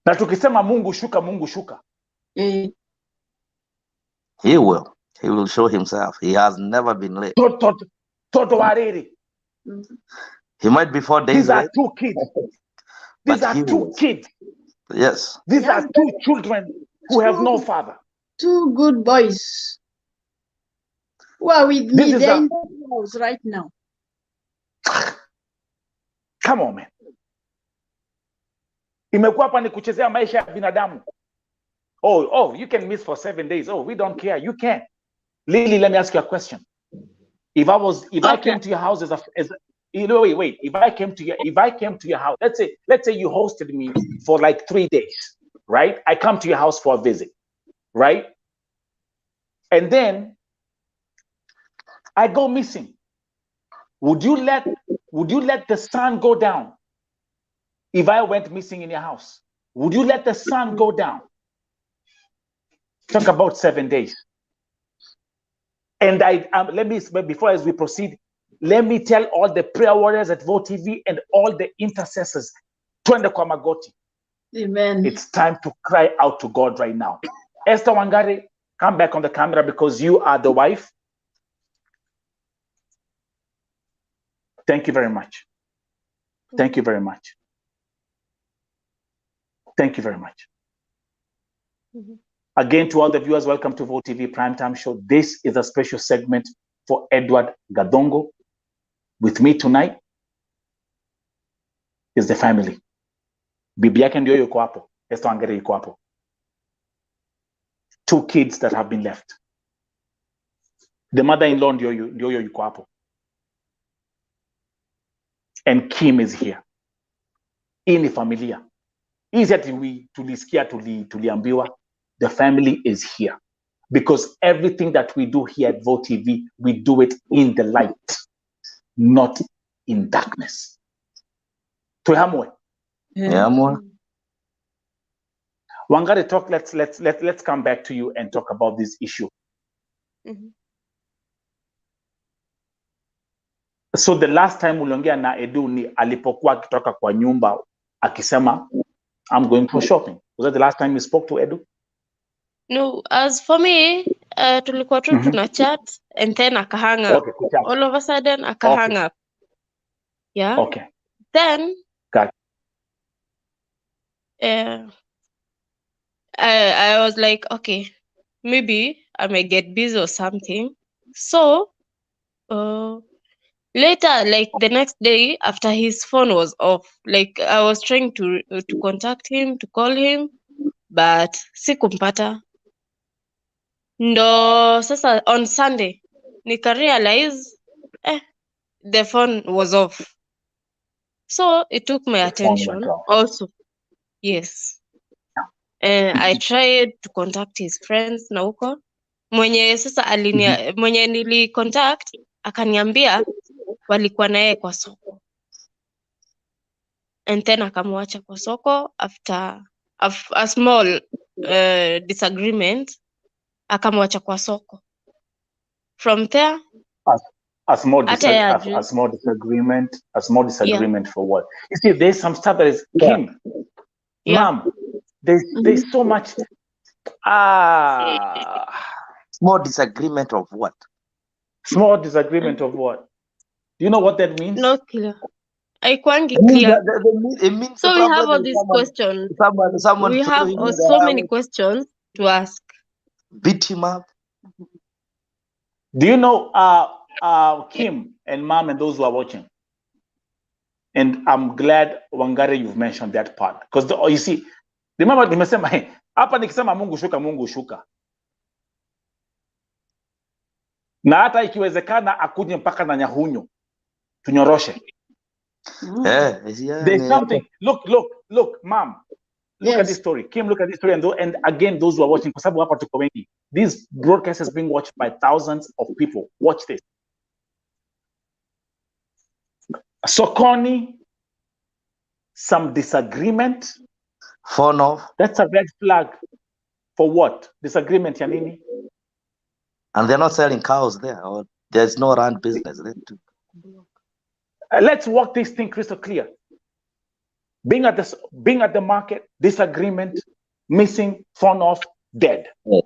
Na tukisema Mungu shuka. He will. He will show himself. He has never been late. Toto wareri. He might be 4 days These late. are two kids. These are two kids. Yes. These are two children who have no father. Two good boys who are with me. They're in the house right now. Come on, man. Imekuwa hapa ni kuchezea maisha ya binadamu. Oh, you can miss for 7 days. Oh, we don't care. You can. Lily, let me ask you a question. If I came to your house wait. If I came to your house, let's say you hosted me for like 3 days, right? I come to your house for a visit, right? And then I go missing. Would you let the sun go down if I went missing in your house? Would you let the sun go down? Talk about 7 days. And before as we proceed, let me tell all the prayer warriors at Vote TV and all the intercessors, twende kwa magoti. Amen. It's time to cry out to God right now. Esther Wangari, come back on the camera because you are the wife. Thank you very much. Thank you very much. Thank you very much. Again, to all the viewers, welcome to Vote TV Primetime Show. This is a special segment for Edward Gathungu. With me tonight is the family. Bibi yake ndio yuko hapo. Esther Wangari yuko hapo. 2 kids that have been left. The mother-in-law ndio yuko hapo. And Kim is here. Hii ni familia. Hizi ati tulisikia tuliambiwa. The family is here. Because everything that we do here at Vote TV, we do it in the light, not in darkness. Tuhamwe. Yeah, more. Wangari, talk. Let's come back to you and talk about this issue. Mhm. So the last time uliongea na Edu ni alipokuwa akitoka kwa nyumba akisema I'm going for shopping. Was that the last time you spoke to Edu? No, as for me, tulikuwa tu tuna chat and then akahang up. Okay, good job. All of a sudden akahang Okay. up. Yeah. Okay. Then Got I was like, okay, maybe I may get busy or something. So later, like the next day after his phone was off, like I was trying to contact him, to call him, but sikumpata. Ndo sasa on Sunday nika realize the phone was off. So it took my The phone went attention off. also. Yes. I tried to contact his friends na huko. Mwenye sasa mwenye nili contact akaniambia walikuwa naye kwa soko. And then akamwacha kwa soko after a small disagreement, akamwacha kwa soko. From there, A small hata disagreement. A small disagreement Yeah. for what? You see, there's some stuff that is Kim, Yeah. Mom. There's so much. Small disagreement of what? Small disagreement of what? Do you know what that means? No clear. Haikuangi It means clear. it means So the we have problem all is these questions. someone We threw have him in the so many house, questions to ask. beat him up. Do you know Kim and Mom and those who are watching? And I'm glad Wangari you've mentioned that part because you see, remember nimesema hapa nikisema Mungu shuka. Na hata ikiwezekana akuje mpaka na Nyahunyu tunyoroshe. There's something. Look, Mom. Look at this story. Kim, look at this story. And again, those who are watching, kwa sababu hapa tuko wengi. This broadcast is being watched by thousands of people. Watch this. Sokoni, some disagreement. Phone off. That's a red flag. For what? Disagreement, Yanini? And they're not selling cows there, or there's no run business there too. Let's walk this thing crystal clear. Being at the market, disagreement, missing, phone off, dead. Yeah.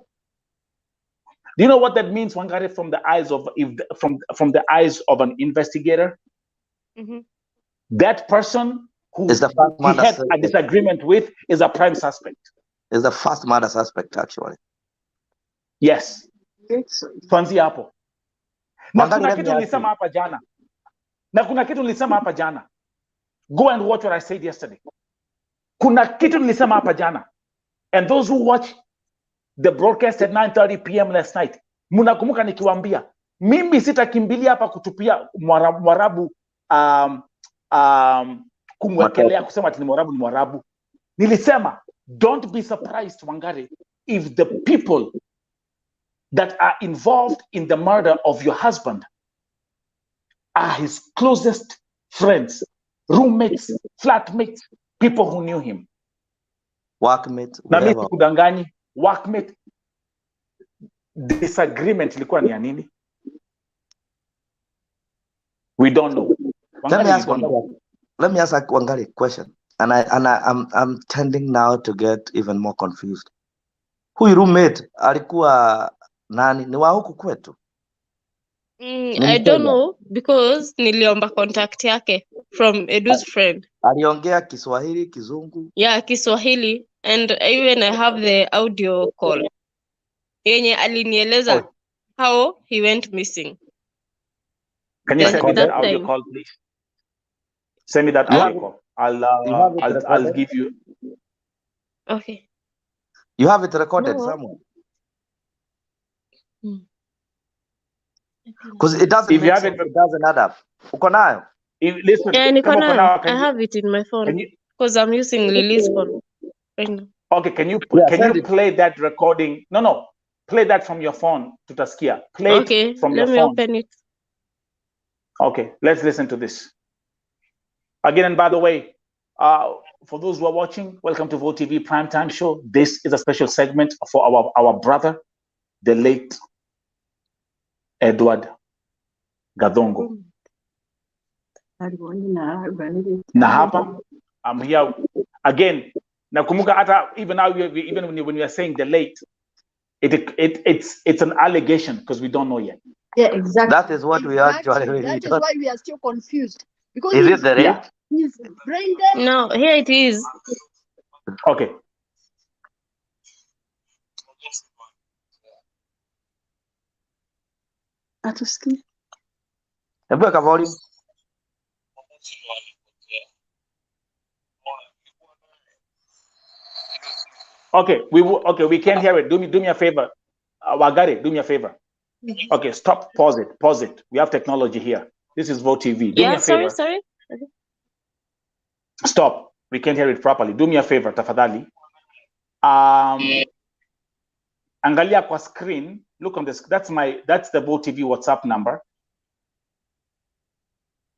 Do you know what that means, Wangari, from the eyes of the eyes of an investigator? Mm-hmm. That person who is the first he had a disagreement with is a prime suspect. Is the first murder suspect actually? Yes. Tuanzie hapo. Na kuna kitu nilisema hapa jana. Go and watch what I said yesterday. Kuna kitu nilisema hapa jana. And those who watch the broadcast at 9:30 p.m. last night, mnakumbuka nikiwaambia mimi sitakimbilia hapa kutupia Mwarabu kumwekelea kusema ati ni Mwarabu. Nilisema don't be surprised, Wangari, if the people that are involved in the murder of your husband are his closest friends, roommates, flatmates, people who knew him. Workmate, na mimi sikudanganyi, workmate. Disagreement ilikuwa ni ya nini? We don't know. Let me ask Wangari a question. And I'm tending now to get even more confused. Huyu roommate alikuwa nani? Ni wa huku kwetu? I don't know because niliomba contact yake from Edu's friend. Aliongea Kiswahili, Kizungu? Yeah, Kiswahili, and even I have the audio call. Yenye alinieleza how he went missing. Can you send me that audio call, please? Send me that audio call. I'll give you. Okay. You have it recorded somewhere? Because it doesn't If you make have sense. it, It doesn't add up. Uko nayo? listen. Yeah, Come on, Nicola, can I you, have it in my phone can you? because I'm using Lily's phone right now. Okay, can you Send it. play that recording? No, play that from your phone to Taskia. Play Okay, it from let your me phone. open it. Okay, let's listen to this. Again, and by the way, for those who are watching, welcome to Vote TV Primetime Show. This is a special segment for our brother, the late Edward Gathungu. Na hapa, I'm here again. Nakumbuka hata even now, even when you are saying the late, it's an allegation because we don't know yet. Yeah, exactly. That is what we actually really That is don't. why we are still confused. Because Is it the rate? Yeah. he's brain dead. No, here it is. Okay. Atusikie. Hebu weka volume. Okay, we can't hear it. Do me a favor. Wagari, do me a favor. Okay, stop, pause it. We have technology here. This is Vote TV. Do me a favor. Sorry. Stop. We can't hear it properly. Do me a favor, tafadhali. Angalia kwa screen. Look on this. That's the Vote TV WhatsApp number.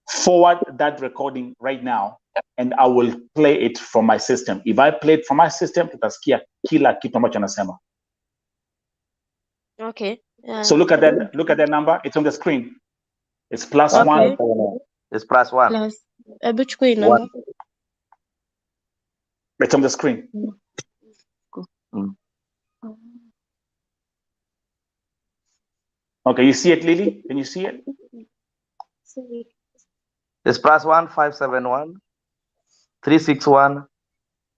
Forward that recording right now, and I will play it from my system. If I play it from my system, tutasikia kila kitu ambacho anasema. Okay. So look at that number. It's on the screen. It's +1. It's +1. Plus. Chukua number. It's on the screen. Okay, you see it, Lily? Can you see it? It's +1 571 361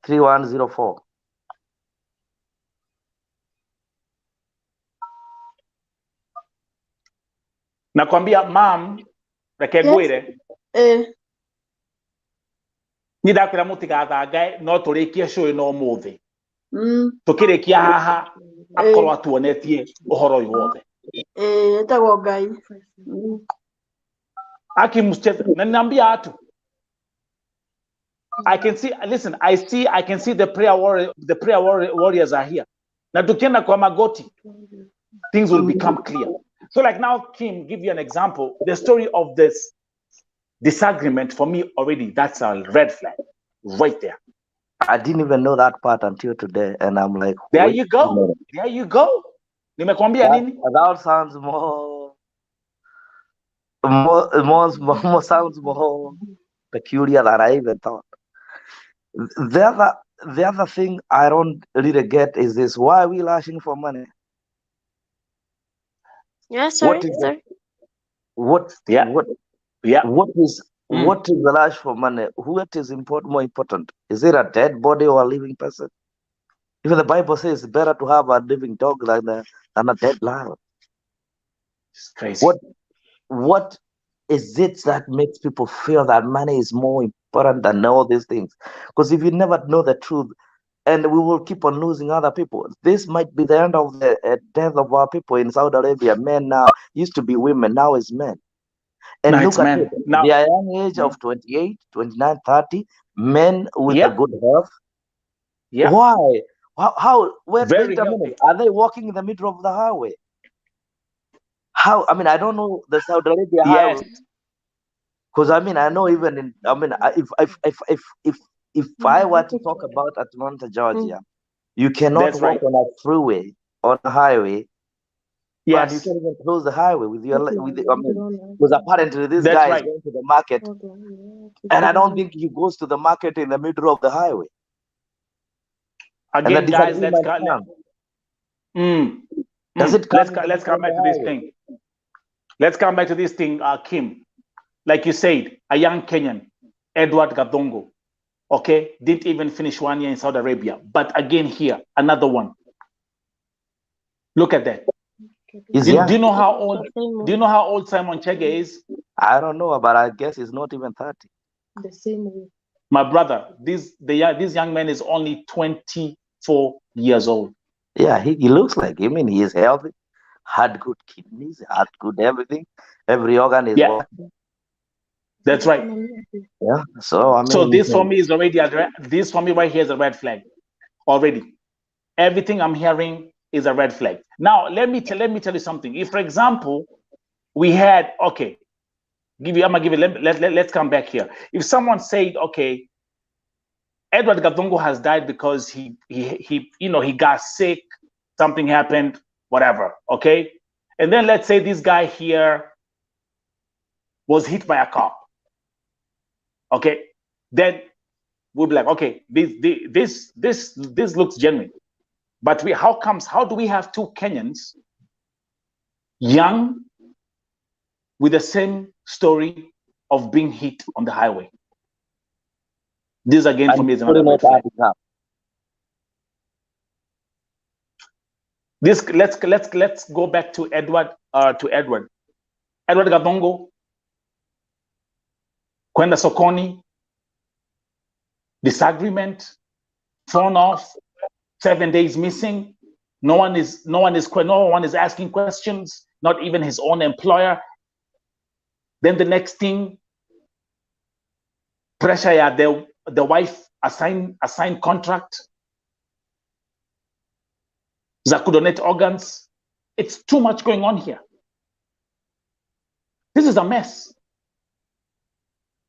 3104. Nakwambia mam rekegwire nidakira mutigathangae no turikie show no muthi tukirikia haha akorwo atuonetie uhoro uyu wothe etagwo Ngai. akimcheza na niambia atu I can see the prayer warriors are here. Na tukienda kwa magoti, things will become clear. So like now, Kim, give you an example. The story of this disagreement, for me already, that's a red flag right there. I didn't even know that part until today, and I'm like, there you go. Nimekwambia nini? That sounds more sounds more peculiar than I even thought. The other thing I don't really get is this: why are we lashing for money? Yeah, sorry. What is the lash for money? What is more important? Is it a dead body or a living person? Even the Bible says it's better to have a living dog than a dead lion. It's crazy. What is it that makes people feel that money is more important than all these things? Because if you never know the truth, and we will keep on losing other people. This might be the end of the death of our people in Saudi Arabia. Men now used to be women, now it's men. And now look at it. Now, they are young age of 28, 29, 30, men with a good health. Yeah. Why? How? Wait a minute. Healthy. Are they walking in the middle of the highway? How? I mean, I don't know the Saudi Arabia highway. Because I mean, I know even in, I mean, if I were to talk about Atlanta, Georgia, you cannot walk on a freeway, on a highway, but you can't even close the highway with your, because apparently this guy is going to the market, and I don't think he goes to the market in the middle of the highway. Again, guys, let's come back to this thing. Let's come back to this thing, Kim. Like you said, a young Kenyan, Edward Gathungu, okay, didn't even finish 1 year in Saudi Arabia. But again here, another one. Look at that. Do you know how old Simon Chege is? I don't know, but I guess he's not even 30. The same way. My brother, this young man is only 24 years old. Yeah, he looks like him, and he is healthy. had good kidneys, had good everything. Every organ is working. That's right. Yeah. So I mean, so this for me is already this for me right here is a red flag already. Everything I'm hearing is a red flag. Now let me tell you something. If, for example, we had let's come back here. If someone said, okay, Edward GATHUNGU has died because he got sick, something happened, whatever, okay? And then let's say this guy here was hit by a car, okay? Then we'll be like, okay, this looks genuine. But how do we have two Kenyans, young, with the same story of being hit on the highway? This again for me is another red flag. This let's go back to Edward GATHUNGU kwenda sokoni, disagreement, thrown off, 7 days missing. No one is asking questions, not even his own employer. Then the next thing, pressure the wife assign contract za kudonate organs. It's too much going on here. This is a mess.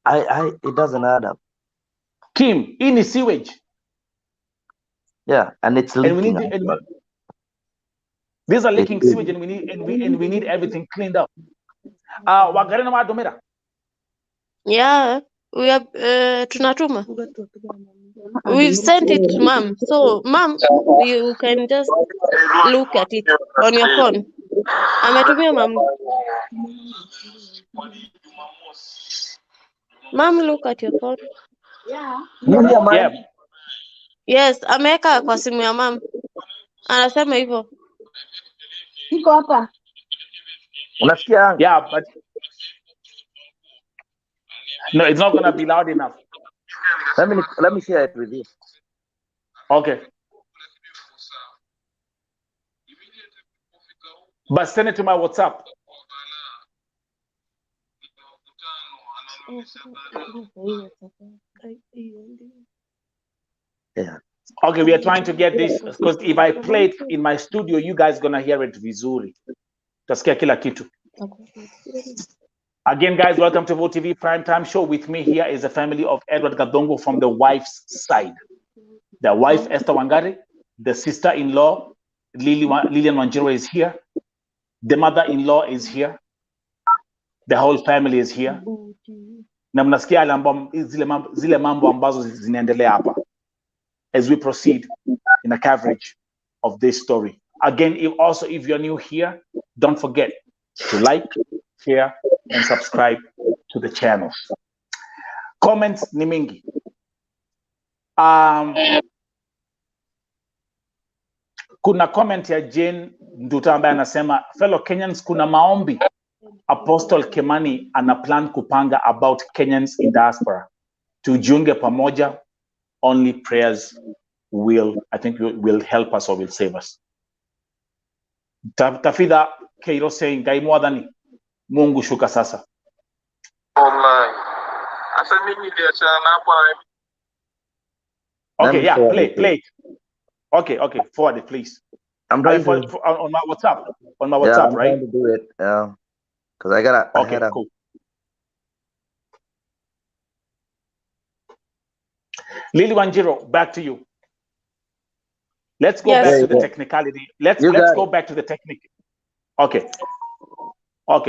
It doesn't add up. Kim, in is sewage. Yeah, and it's leaking. These are leaking sewage, and we need everything cleaned up. Wagarena Madomera. Yeah, we have tunatuma. We've sent it to mom. So mom, you can just look at it on your phone. Ametumia mom. Mom, look at your phone. Yeah. Yes, ameweka kwa simu ya mom. Anasema hivyo. Iko hapa. Unasikia? Yeah, but no, it's not gonna be loud enough. Let me share it with you. Okay. But send it to my WhatsApp. Yeah. Okay, we are trying to get this because if I play it in my studio, you guys gonna hear it vizuri. Tasikia kila kitu. Again, guys, welcome to Vote TV Primetime Show. With me here is the family of Edward GATHUNGU from the wife's side. The wife, Esther Wangari, the sister-in-law, Lilian Wanjiru is here. The mother-in-law is here. The whole family is here. Na mnasikia zile mambo ambazo zinaendelea hapa as we proceed in the coverage of this story. Again, if you're new here, don't forget to like, share, and subscribe to the channel. Comments ni mingi. Kuna comment ya Jane Nduta ambaye anasema, fellow Kenyans, kuna maombi Apostle Kimani ana plan kupanga about Kenyans in diaspora. Tujiunge pamoja. Only prayers will help us or will save us. Tafida Keiro saying, Gai mwadhani, Mungu shuka sasa. Okay, yeah, play it. Okay, forward it, please. I'm trying to on my WhatsApp. On my WhatsApp, yeah, I'm right? trying to do it. Yeah, because I gotta. Okay, cool. Lily Wanjiru, back to you. Let's go back to the technicality. Let's go back to the technique. Okay,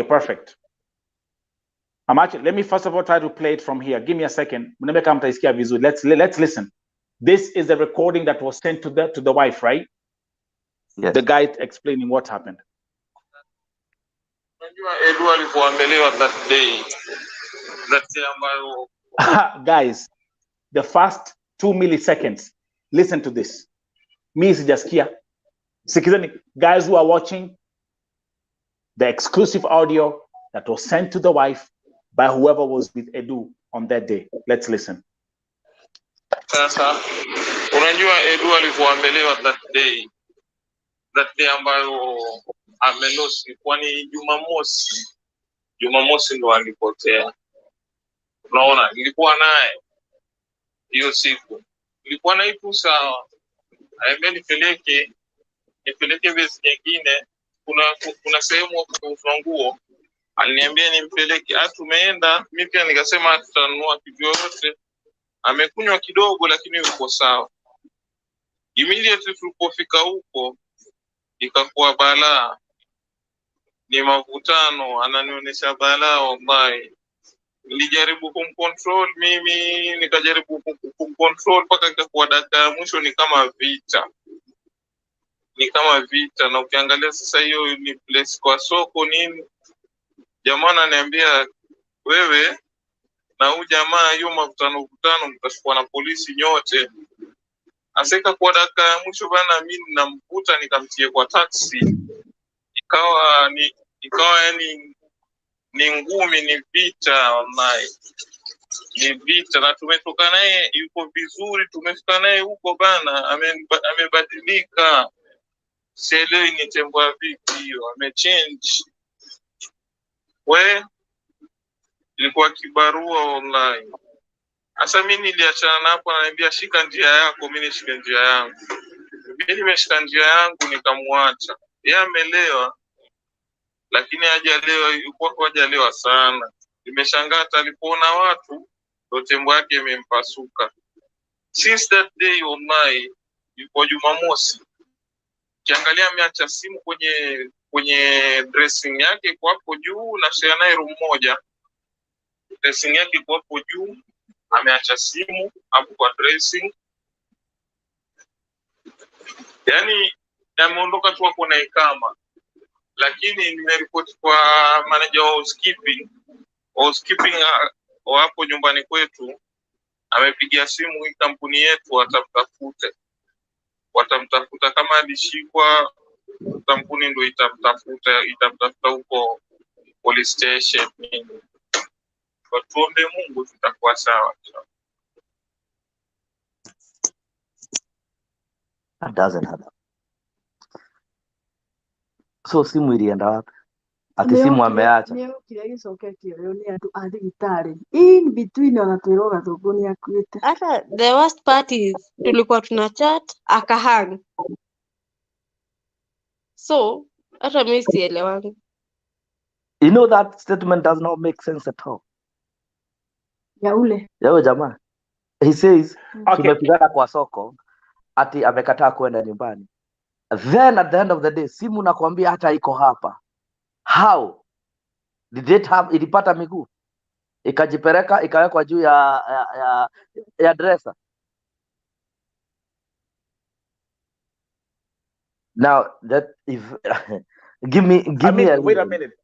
perfect. Let me first of all try to play it from here. Give me a second. Let's listen. This is the recording that was sent to the wife, right? Yes. The guy explaining what happened. Guys, the first 2 milliseconds. Listen to this. Me sijasikia. Sikizani, guys who are watching, the exclusive audio that was sent to the wife by whoever was with Edu on that day. Let's listen. Sasa unajua Edu alivyoambelewa that day ambayo amelosi, kwani Jumamosi ndo alipotea. Unaona, nilikuwa naye hiyo siku, nilikuwa na itu sawa, aambia nipeleke base nyingine, kuna sehemu kwa nguo, aliniambia nimpeleke. Tumeenda, mimi pia nikasema tutanunua kitu yote. Amekunywa kidogo lakini yuko sawa. Immediately tulipofika huko ikakuwa balaa, ni mavutano, ananionyesha balaa wallahi. Nilijaribu kumcontrol mimi, nikajaribu kumcontrol mpaka ikakuwa dakika ya mwisho ni kama vita. Na ukiangalia sasa hiyo ni place kwa soko nini, jamaa ananiambia wewe na huyu jamaa hiyo mavutano mtashikwa na polisi nyote. Aseka kwa dakika ya mwisho bana, mimi ninamkuta nikamtie kwa taxi, ikawa yani ni ngumi, ni vita wallahi, ni vita. Na tumetoka naye yuko vizuri, tumefika naye huko bana, amebadilika, sielewi ni tembo vipi hiyo, amechange. Ilikuwa kibarua wallahi. Sasa mimi niliachana hapo, ananiambia shika njia yako, mimi nishike njia yangu. Mimi nimeshika njia yangu nikamwacha. Yeye amelewa lakini hajalewa sana. Nimeshangaa alipoona watu ndio tembo yake imempasuka. Since that day wallahi, yuko Jumamosi, kiangalia ameacha simu kwenye dressing yake kwa hapo juu, na share naye room moja. Dressing yake kwa hapo juu, ameacha simu hapo kwa dressing. Yani ameondoka tu hapo na ikama. Lakini nimeripoti kwa manager wa housekeeping hapo nyumbani kwetu, amepigia simu hii kampuni yetu watamtafuta kama alishikwa, kampuni ndio itamtafuta huko police station. Tuombe Mungu tutakuwa sawa. That doesn't happen. So simu ilienda wapi? Ati simu ameacha. Nio kile gicoketio rĩu nĩ andũ a thibitarĩ in between wanatwĩrwo Gathungu nĩ akuĩte. Hata the worst part is tulikuwa tuna chat akahang. So hata mimi sielewangi. You know that statement does not make sense at all. Yao jamaa. He says tumepigana kwa soko, ati amekataa kwenda nyumbani. Then at the end of the day simu nakwambia hata iko hapa. How did it have ilipata miguu ikajipeleka ikawekwa juu ya dresser? Now that if give me wait a minute.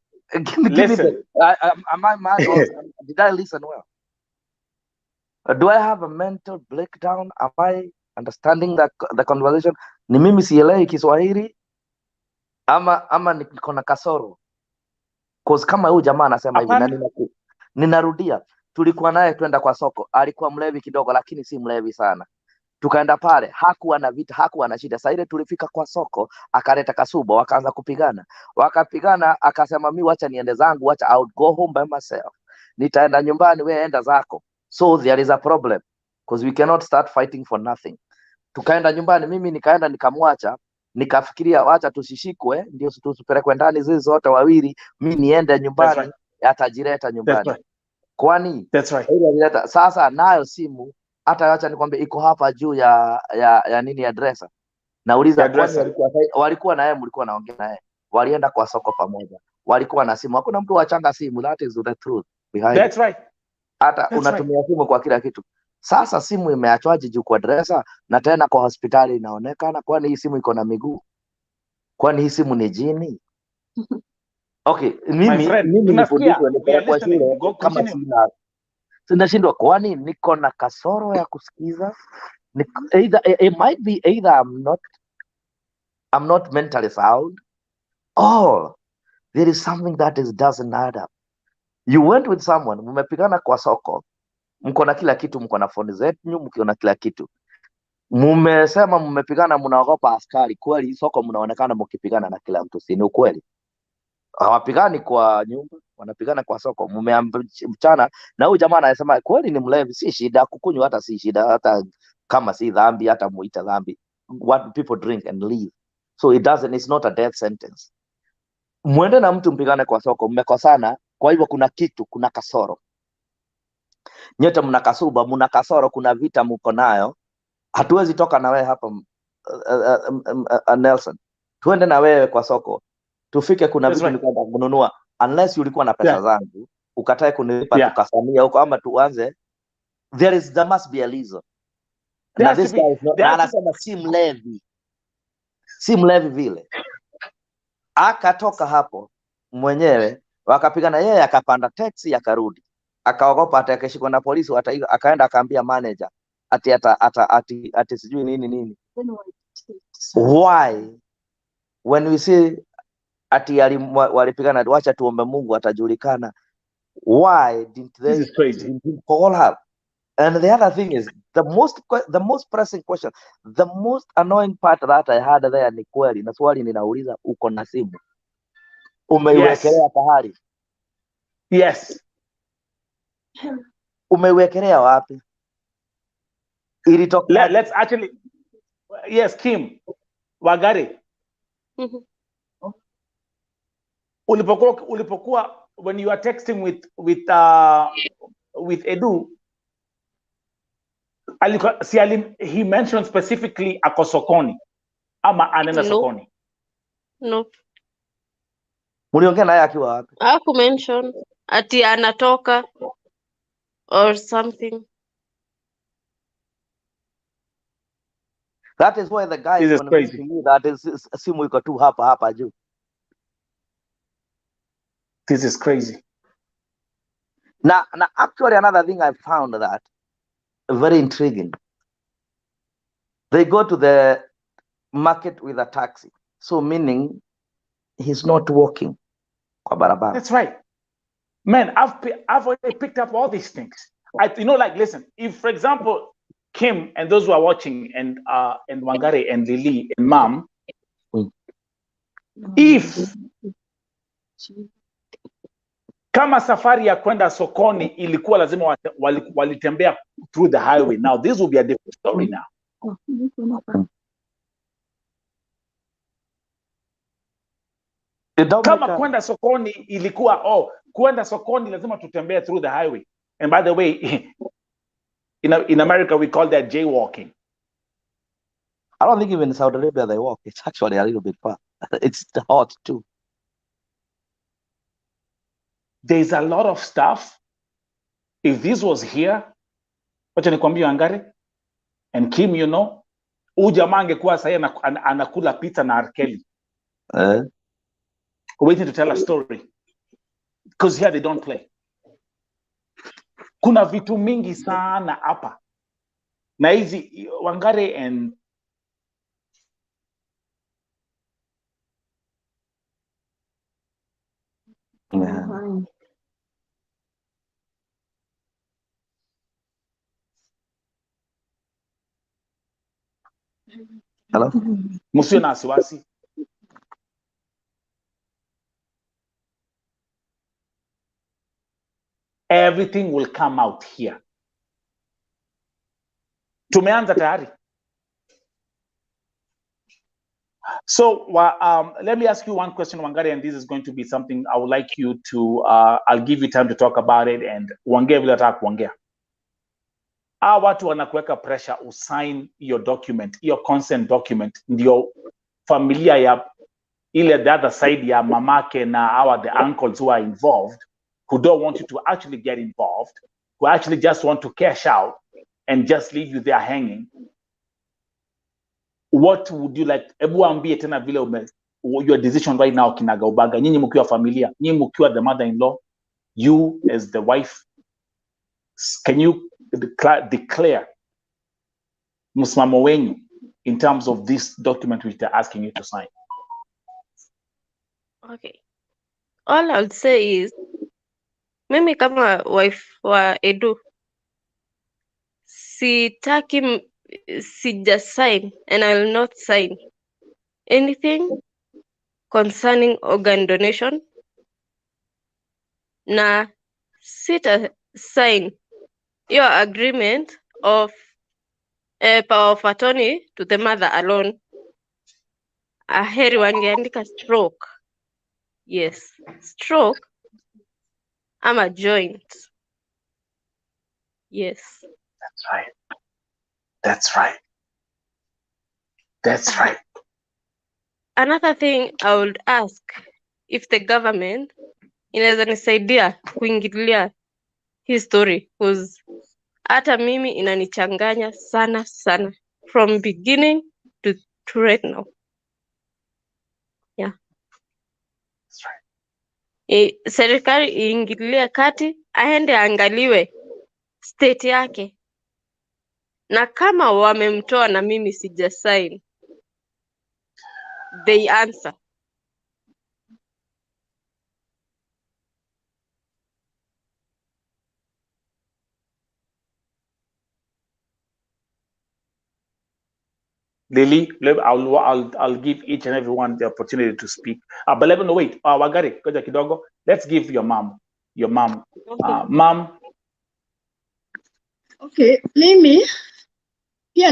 Listen. Am I mad or did I listen well? Do I have a mental breakdown? Am I understanding the conversation? Ni mimi sielewi Kiswahili ama niko na kasoro? Cause kama huyu jamaa anasema hivi na ninarudia, tulikuwa naye twenda kwa soko, alikuwa mlevi kidogo lakini si mlevi sana. Tukaenda pale, hakuwa na vita, hakuwa na shida. Sasa ile tulifika kwa soko, akaleta kasubo, wakaanza kupigana. Wakapigana, akasema mimi wacha niende zangu, wacha I'll go home by myself. Nitaenda nyumbani, wewe enda zako. So there is a problem because we cannot start fighting for nothing. Tukaenda nyumbani, mimi nikaenda nikamwacha, nikafikiria wacha tusishikwe ndio tusipelekwe ndani zizi zote wawili, mimi niende nyumbani, atajireta nyumbani. Kwani sasa nayo simu hata acha nikwambie iko hapa juu ya nini ya dresser. Nauliza kwani walikuwa na yeye, mlikuwa naongea naye, walienda kwa soko pamoja, walikuwa na simu, hakuna mtu wachanga simu. That is the truth behind. That's right. Hata unatumia simu kwa kila kitu. Sasa simu imeachwaje juu kwa dresser na tena kwa hospitali inaonekana? Kwani hii simu iko na miguu? Kwani hii simu ni jini? Okay, mimi nifundishwe kwa shule kama sinashindwa, kwani niko na kasoro ya kusikiza? It might be either I'm not mentally sound, or there is something that doesn't add up. You went with someone, mmepigana kwa soko, mko na kila kitu, mko na phone zetu, mko na kila kitu. Mumesema mmepigana, mnaogopa askari. Kweli soko mnaonekana mkipigana na kila mtu, si ni ukweli? Hawapigani kwa nyumba, wanapigana kwa soko. Mchana na huyu jamaa anasema kweli ni mlevi, si shida kukunywa, hata si shida, hata kama si dhambi, hata muita dhambi. What people drink and leave, so it's not a death sentence. Mwende na mtu mpigane kwa soko, mmekosana. Kwa hivyo kuna kitu, kuna kasoro. Nyote mna kasuba, mna kasoro, kuna vita mko nayo. Hatuwezi toka na wewe hapa Nelson, tuende na wewe kwa soko tufike. Kuna vitu nilikuwa kununua, unless ulikuwa na pesa zangu ukatae kunilipa, tukasamia huko ama tuanze. There must be a reason. Na this guy is not, anasema si mlevi vile. Akatoka hapo mwenyewe, wakapigana, yeye akapanda taxi akarudi, akaogopa atakeshikwa na polisi, akaenda akaambia manager ati sijui nini. Why when we say ati walipigana, wacha tuombe Mungu atajulikana. Why didn't they call her? And the other thing is the most pressing question, the most annoying part that I had there ni kweli, na swali ninauliza, uko na simu umeiwekelea pahali? Yes. Umeiwekelea wapi? Ilitoka let's actually, yes, Kim Wangari. Ulipokuwa when you are texting with Edu, he mentioned specifically ako sokoni ama anenda sokoni? No. Muliongea naye akiwa wapi? Haku mention ati anatoka or something. That is why the guy is convincing you that simu iko tu hapa juu. This is crazy. Now, actually, another thing I found that very intriguing. They go to the market with a taxi, so meaning he's not walking. That's right, man. I've already picked up all these things. Listen, if for example Kim and those who are watching and Wangari and Lily and Mom, if kama safari ya kwenda sokoni ilikuwa lazima walitembea through the highway, now this will be a different story now. Kama kwenda sokoni ilikuwa kwenda sokoni lazima tutembea through the highway. And by the way, in America we call that jaywalking. I don't think even in Saudi Arabia they walk. It's actually a little bit far. It's hot too. There's a lot of stuff. If this was here, wacha nikwambie Wangari and Kim, huyu jamaa angekuwa sasa anakula pizza na R. Kelly. Waiting to tell a story. Because here they don't play. Kuna vitu mingi sana hapa. Na hizi Wangari and Hello? Musio na wasiwasi. Everything will come out here. Tumeanza tayari. So let me ask you one question, Wangari, and this is going to be something I would like you to, I'll give you time to talk about it, and Wangari will attack Wangari. Hawa watu wanakuweka pressure usign your document, your consent document, ndio familia ya ile the other side ya mamake na the uncles who are involved, who don't want you to actually get involved, who actually just want to cash out and just leave you there hanging. What would you like? Ebu ambie tena vile your decision right now kinagaubaga. Nyinyi mkiwa familia, nyinyi mkiwa the mother-in-law, you as the wife, can you declare msimamo wenyu in terms of this document which they're asking you to sign? Okay. All I would say is, mimi kama wife wa Edu, sitaki sija sign and I will not sign anything concerning organ donation, na sita sign your agreement of power of attorney to the mother alone. Aheri wangeandika stroke. Yes, stroke ama joint. Yes. That's right. That's right. That's right. Another thing I would ask, if the government inaweza nisaidia kuingilia hii story, because hata mimi inanichanganya sana sana from beginning to right now. Yeah. That's right. Serikali iingilie kati, aende angaliwe state yake, na kama wamemtoa na mimi sija sign, they answer. Lily, I'll give each and everyone the opportunity to speak. But let me know. Wait, Wagari, koja kidogo. Let's give your mom. Okay. Mom. Okay, mimi pia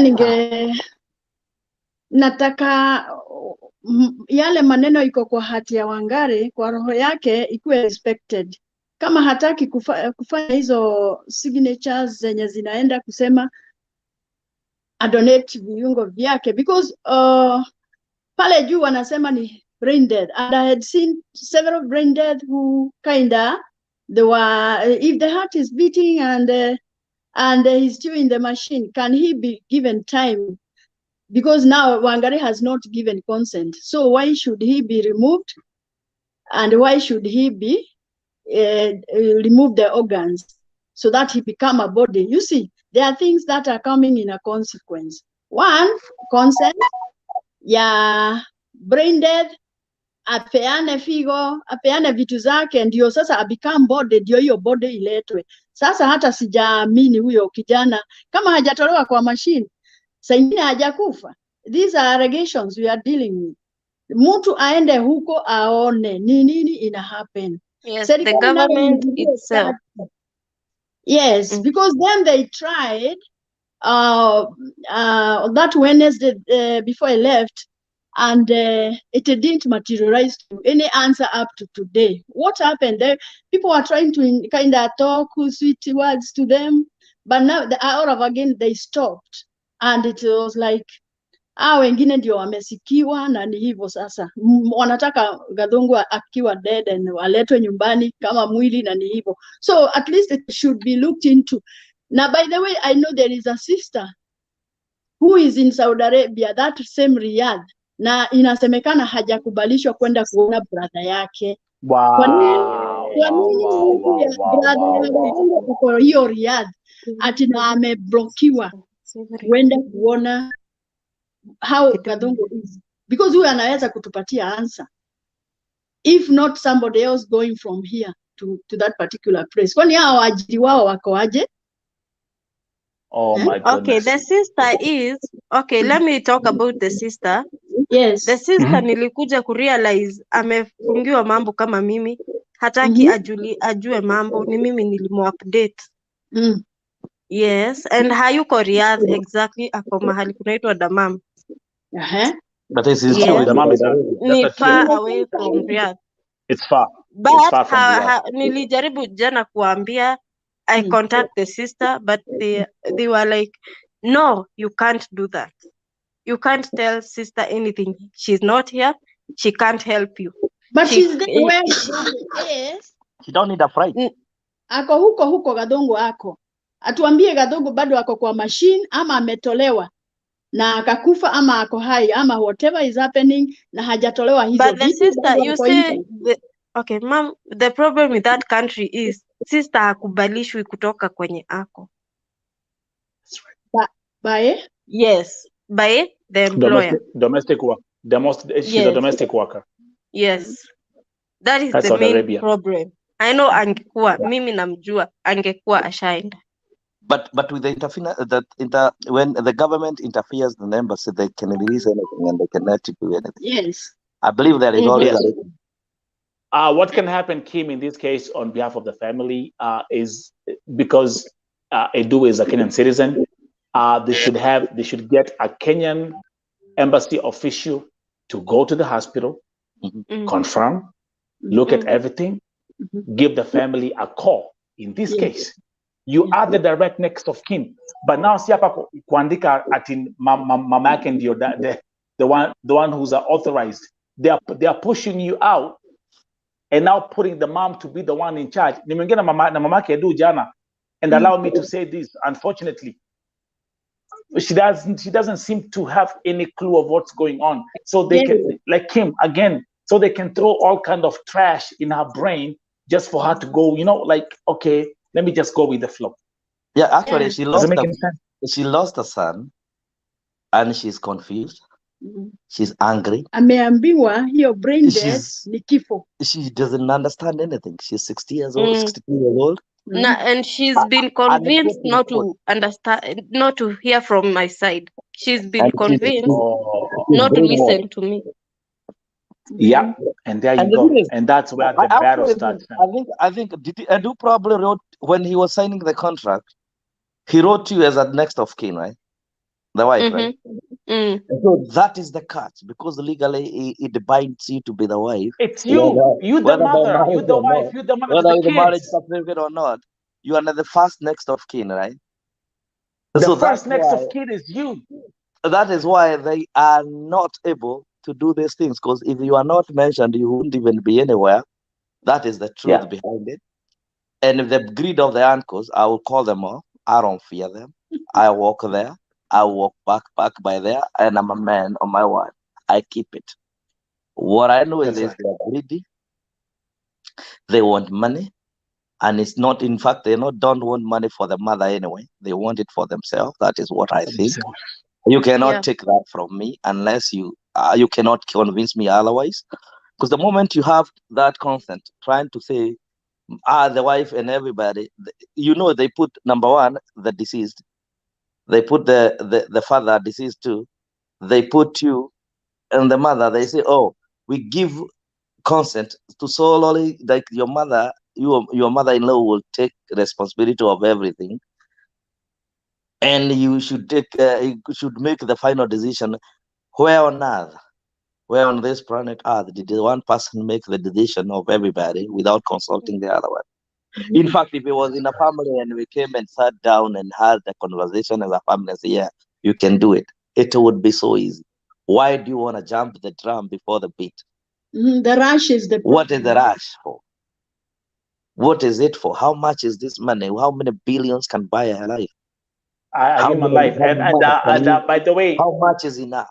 nataka yale maneno iko kwa hati ya Wangari, kwa roho yake ikuwe respected. Kama hataki kufanya hizo signatures zenye zinaenda kusema adonate viungo vyake, because pale juu wanasema ni brain dead, and I had seen several brain dead who kinda they were, if the heart is beating and he's still in the machine, can he be given time? Because now Wangari has not given consent, so why should he be removed, and why should he be remove the organs so that he become a body? You see, there are things that are coming in a consequence. One, consent, ya brain dead, apeane figo, apeane vitu zake, ndio sasa abecome body, ndio hiyo body iletwe. Sasa hata sijaamini huyo kijana kama hajatolewa kwa machine, saa ingine hajakufa. These are allegations we are dealing with. Mtu aende huko aone ni nini ina happen. Yes, the government itself. Yes, because then they tried that Wednesday before I left, and it didn't materialize to any answer up to today. What happened there? People are trying to kind of talk sweet words to them, but now all of again they stopped, and it was like wengine ndio wamesikiwa na ni hivyo sasa. Wanataka Gathungu akiwa dead and aletwe nyumbani kama mwili na ni hivyo. So at least it should be looked into. Now, by the way, I know there is a sister who is in Saudi Arabia, that same Riyadh, na inasemekana hajakubalishwa kwenda kuona brother yake. Wow. Kwa nini kwa hiyo Riyadh ati na ameblokiwa kwenda kuona how Gathungu is? Because huyu anaweza kutupatia answer, if not somebody else going from here to that particular place. Kwani hao waajiri wao wako aje? Oh my goodness. Okay, the sister is okay. Let me talk about the sister. Yes. The sister nilikuja kurealize amefungiwa mambo kama mimi, hataki ajue mambo, ni mimi nilimuupdate. Yes, and hayuko Riyadh exactly, ako mahali kunaitwa Dammam. But this is Yes. Dammam is ni far away from Riyadh. It's far. But it's far from Riyadh. Nilijaribu jana kuambia I contact the sister, but they were like, no, you can't do that. You can't tell sister anything. She's not here. She can't help you. But she's there where yes. She don't need a fright. Ako huko Gathungu ako. Atuambie Gathungu bado ako kwa machine ama ametolewa na akakufa ama ako hai ama whatever is happening na hajatolewa hizo. But the sister, you say okay, mom, the problem with that country is sister hakubalishwi kutoka kwenye ako. By? Yes, by the employer. Domestic work. She's a domestic worker. Yes. That is That's the main Arabia. problem. I know angekuwa, mimi namjua, angekuwa ashaenda. But with the when the government interferes in the embassy, they can release anything and they cannot do anything. Yes. I believe there is always what can happen, Kim, in this case, on behalf of the family, is because Edu is a Kenyan citizen. They should get a Kenyan embassy official to go to the hospital, confirm, look at everything, give the family a call. In this case, you are the direct next of kin. But now si hapa kuandika ati mama yake ndio the one who's authorized. They are pushing you out and now putting the mom to be the one in charge. Nimeingia na mama yake Edu jana, and allow me to say this, unfortunately, she doesn't seem to have any clue of what's going on. So they can, like Kim again, so they can throw all kind of trash in her brain just for her to go, like, okay, let me just go with the flow. Yeah, actually, she lost a son, and she's confused. She's angry. Ameambiwa hiyo brain dead ni kifo. She doesn't understand anything. She's 60 years old, 62 years old. And she's been convinced not to understand, not to hear from my side. She's been convinced not to listen to me. Yeah, and there you go. And that's where the battle starts. I think Edu probably wrote, when he was signing the contract, he wrote you as a next of kin, right? The wife, right? So that is the cut, because legally it binds you to be the wife. It's you. You the mother. You the wife. You the mother. Whether the marriage certificate or not, you are the first next of kin, right? The first next of kin is you. That is why they are not able to do these things, because if you are not mentioned, you wouldn't even be anywhere. That is the truth behind it. And if the greed of the uncles, I will call them off. I don't fear them. I walk there. I walk back by there, and I'm a man on my word. I keep it. What I know is they're greedy. They want money, and it's not. In fact, they don't want money for the mother anyway. They want it for themselves. That is what I think. You cannot take that from me unless you cannot convince me otherwise. Because the moment you have that consent, trying to say, the wife and everybody, they put number one, the deceased. They put the father deceased too. They put you and the mother. They say, oh, we give consent to solely, like your mother, your mother-in-law will take responsibility of everything, and you should make the final decision. Where on earth, where on this planet Earth, did one person make the decision of everybody without consulting the other one? In fact, if it was in a family and we came and sat down and had a conversation as a family and say, yeah, you can do it, it would be so easy. Why do you want to jump the drum before the beat? The rush is the problem. What is the rush for? What is it for? How much is this money? How many billions can buy a life? A human life. And by the way, how much is enough?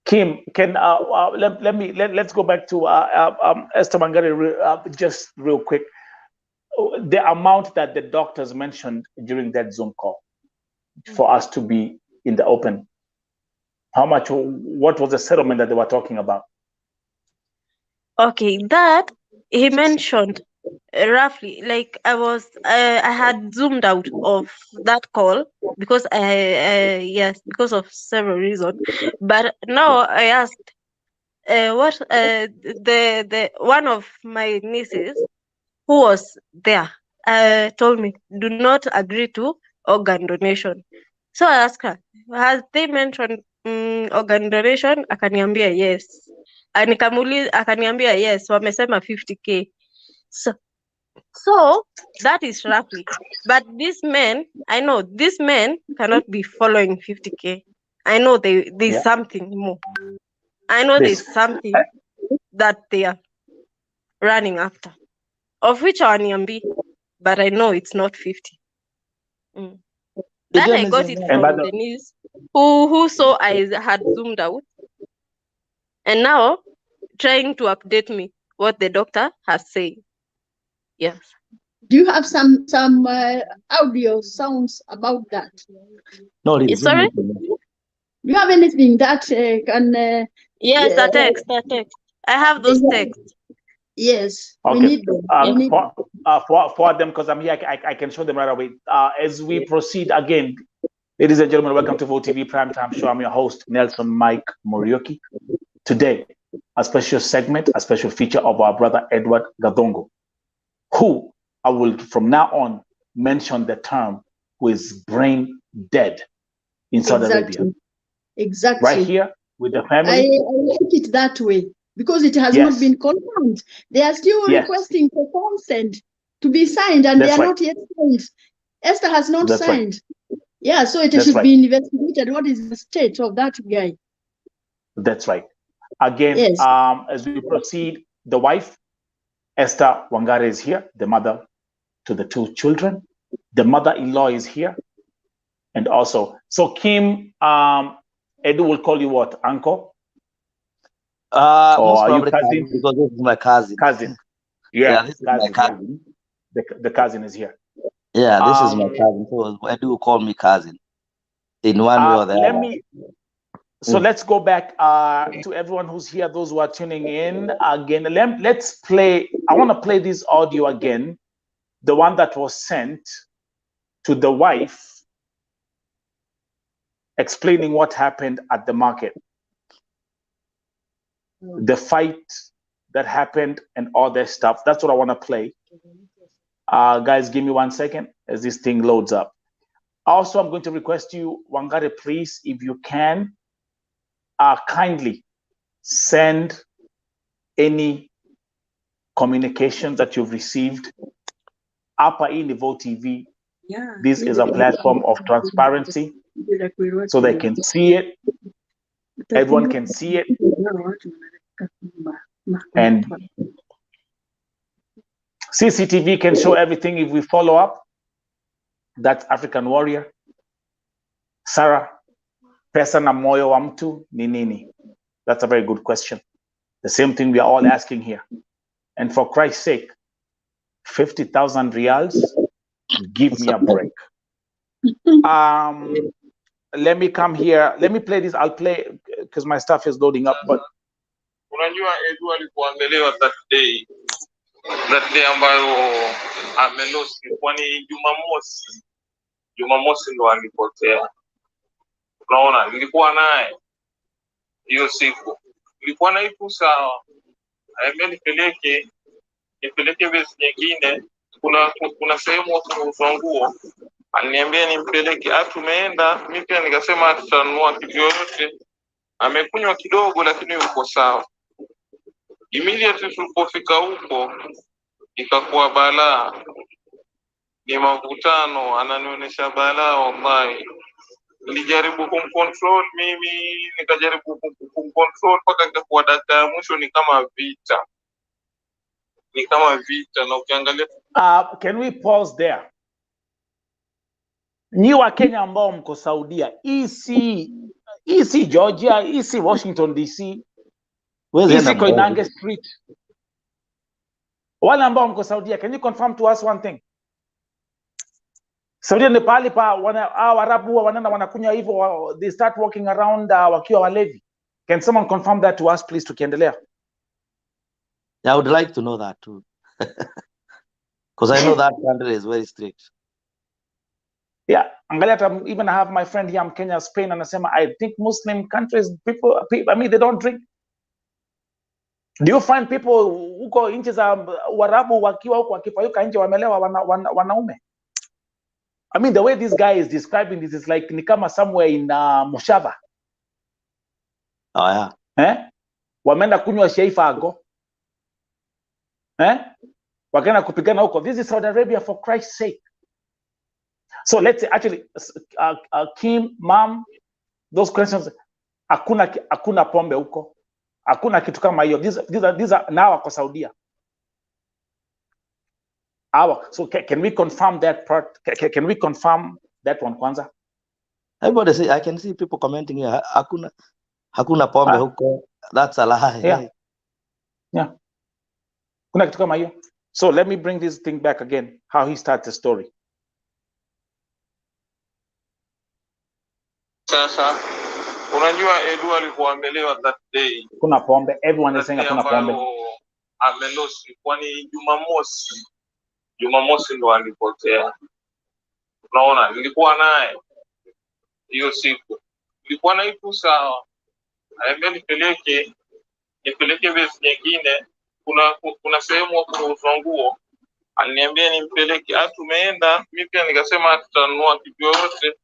Kim, let's go back to Esther Mangari just real quick. The amount that the doctors mentioned during that Zoom call for us to be in the open, how much? What was the settlement that they were talking about? Okay, that he mentioned roughly, like I had zoomed out of that call because because of several reasons. But now I asked what the one of my nieces who was there told me, do not agree to organ donation. So I asked her, has they mentioned organ donation? Akaniambia yes. Nikamuuliza, akaniambia yes, wamesema 50K. So that is roughly. But these men, I know these men cannot be following 50K. I know there's something more. I know there's something that they are running after, of which Awaniambi, but I know it's not 50. That I got it from the news, who saw I had zoomed out, and now trying to update me what the doctor has said. Yes. Do you have some audio sounds about that? No, sorry? Do you have anything that can... yes, the text. I have those texts. Yes, we Okay. need them. We need For them, because I'm here, I can show them right away. As we proceed again, ladies and gentlemen, welcome to Vote TV Primetime Show. I'm your host, Nelson Mike Morioki. Today, a special segment, a special feature of our brother Edward GATHUNGU, who I will from now on mention the term who is brain dead in Saudi Arabia. Exactly. Right here with the family. I like it that way because it has not been confirmed. They are still requesting for consent to be signed, and they are not yet signed. Esther has not signed. Right. Yeah, so it should be investigated. What is the state of that guy? That's right. Again, as we proceed, the wife, Esther Wangare, is here, the mother to the two children. The mother-in-law is here. And also, so Kim, Edu will call you what, uncle? Most probably cousin, because this is my cousin. Cousin. Yeah, this is my cousin. The cousin is here. Yeah, this is my cousin. So Edu will call me cousin in one way or the other. So let's go back to everyone who's here, those who are tuning in again. Let's play. I want to play this audio again, the one that was sent to the wife, explaining what happened at the market, the fight that happened, and all that stuff. That's what I want to play. Guys, give me 1 second as this thing loads up. Also, I'm going to request you, Wangare, please, if you can, kindly send any communications that you've received. Upper in the Vote TV. This is a platform of transparency, so they can see it. Everyone can see it. And CCTV can show everything if we follow up. That African warrior, Sarah, pesa na moyo wa mtu ni nini? That's a very good question. The same thing we are all asking here. And for Christ's sake, 50,000 reals, give me a break. Let me come here. Let me play this. I'll play because my stuff is loading up. But unajua Edu alikuambelewa that day ambayo amelosi, kwani Jumamosi ndo alipotea. Unaona, nilikuwa naye hiyo siku, nilikuwa na ipo sawa, nipeleke besi nyingine. Kuna sehemu wakuuza nguo, aliniambia nimpeleke. Tumeenda, mimi pia nikasema atanunua kitu yoyote. Amekunywa kidogo, lakini yuko sawa. Immediately tulipofika huko, ikakuwa balaa, ni mavutano, ananionyesha balaa. Wallahi, nilijaribu kumcontrol mimi, nikajaribu kumcontrol mpaka ikakuwa dakika ya mwisho ni kama vita. Na ukiangalia can we pause there? Nyi wa Kenya ambao mko Saudia, EC Georgia, EC Washington DC, EC Koinange Street, wale ambao mko Saudia, can you confirm to us one thing? Saudia ni pahali pa Waarabu wanaenda wanakunywa hivyo, they start walking around wakiwa walevi. Can someone confirm that to us please, tukiendelea? Yeah, I would like to know that too. Because I know that country is very strict. Yeah, angalia, even I have my friend here in Kenya, Spain, anasema I think Muslim countries, people, I mean, they don't drink. Do you find people huko nchi za Waarabu wakiwa huko wakipayuka nje wamelewa wanaume? I mean, the way this guy is describing this is like ni kama somewhere in Moshava. Oh yeah. Wameenda kunywa sheifago. Wakaenda kupigana huko. This is Saudi Arabia, for Christ's sake. So let's say, actually, Kim, mom, those questions, hakuna pombe huko. Hakuna kitu kama hiyo. These are now wako Saudia. So can we confirm that part? Can we confirm that one kwanza? Everybody say, I can see people commenting here. Hakuna pombe huko. That's a lie. Yeah. Kuna kitu kama hiyo. So let me bring this thing back again, how he starts the story. Sasa unajua Edu alikuambelewa that day. Kuna pombe, everyone is saying kuna pombe. amelosi, kwani Jumamosi ndo alipotea. Unaona, nilikuwa naye hiyo siku, nilikuwa naye tu sawa, aambia nipeleke base nyingine, kuna sehemu hapo kuuzwa nguo, aliniambia nimpeleke. Tumeenda, mimi pia nikasema tutanunua kitu yote.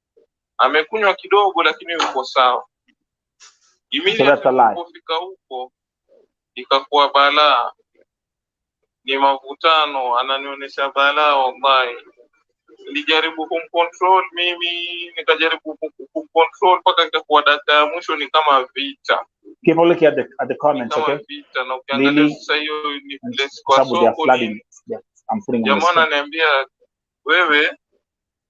Amekunywa kidogo lakini yuko sawa. Ilipofika huko ikakuwa balaa, ni mavutano, ananionyesha balaa wallahi. Nilijaribu kumcontrol mimi, nikajaribu kumcontrol mpaka ikakuwa dakika ya mwisho ni kama vita. Keep on looking at the comments, okay? Vita, na ukiangalia sasa hiyo ni place kwa soko ni. Jamaa ananiambia wewe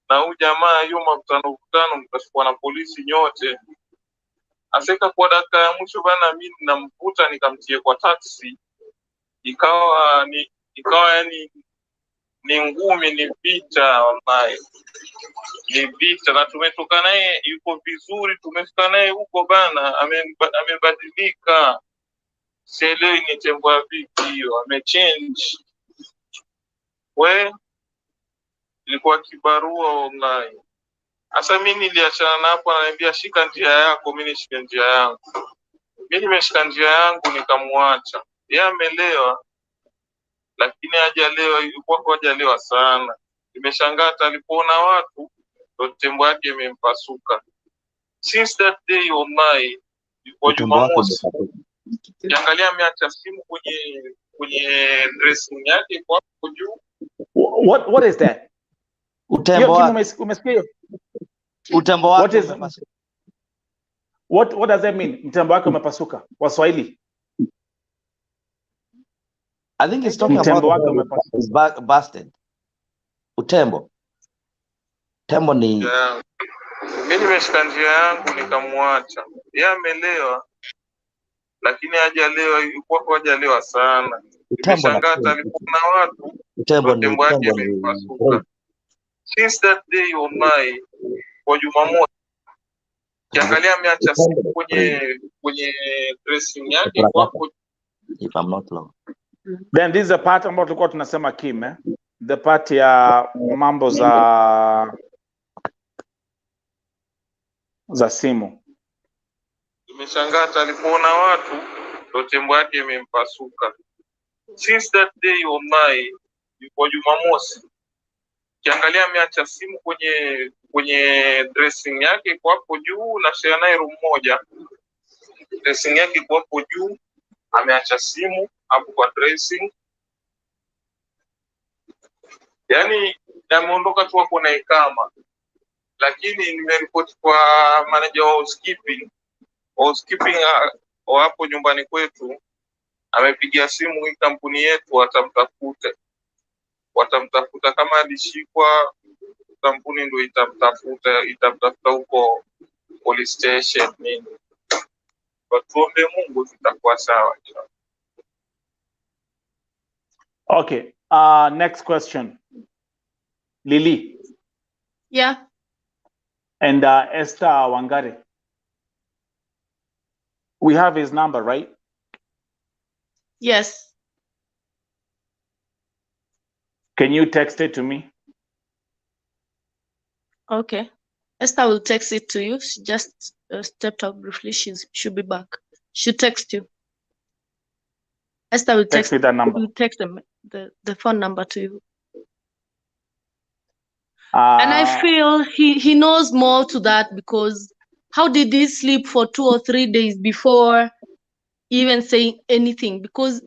na huyu jamaa hiyo mavutano mtashikwa na polisi nyote. Aseka kwa dakika ya mwisho bana, mimi namvuta nikamtie kwa taxi. Ikawa yani ni ngumi, ni vita wallahi. Ni vita, na tumetoka naye yuko vizuri, tumefika naye huko bana, amebadilika. Sielewi ni tembo vipi hiyo, amechange. Ilikuwa kibarua wallahi. Sasa mimi niliachana na hapo, ananiambia shika njia yako, mimi nishike njia yangu. Mimi nimeshika njia yangu nikamwacha. Yeye amelewa, lakini hajalewa sana. Nimeshangaa alipoona watu ndo tembo yake imempasuka. Since that day wallahi, yuko Jumamosi. Kiangalia ameacha simu kwenye dressing yake kwa juu. What is that? Utembo umesikia? Utembo wake what does that mean? Mtembo wake umepasuka kwa Swahili? I think it's talking about busted. Utembo. Tembo ni mimi nimeshika njia yangu nikamwacha. Yeye amelewa, lakini hajalewa sana. Nimeshangaa alipoona watu tembo yake imepasuka. Since that day wallahi, kwa Jumamosi kiangalia ameacha simu kwenye dressing yake kwako. If I'm not wrong. Then this is the part ambao tulikuwa tunasema Kim, the part ya mambo za simu. Nimeshangaa alipoona watu ndo tembo yake imempasuka. Since that day wallahi, kwa Jumamosi kiangalia ameacha simu kwenye dressing yake kwa hapo juu, na share naye room moja. Dressing yake kwa hapo juu, ameacha simu hapo kwa dressing. Yani ameondoka tu hapo na ikama. Lakini nimeripoti kwa manager wa housekeeping hapo nyumbani kwetu, amepigia simu hii kampuni yetu watamtafuta kama alishikwa, kampuni ndio itamtafuta huko police station nini. Tuombe Mungu tutakuwa sawa. Okay, next question. Lily. Yeah. And Esther Wangari. We have his number, right? Yes. Can you text it to me? Okay. Esther will text it to you. She just stepped out briefly. She'll be back. She'll text you. Esther will text me that number. Will text the phone number to you. And I feel he knows more to that, because how did he sleep for 2 or 3 days before even saying anything? Because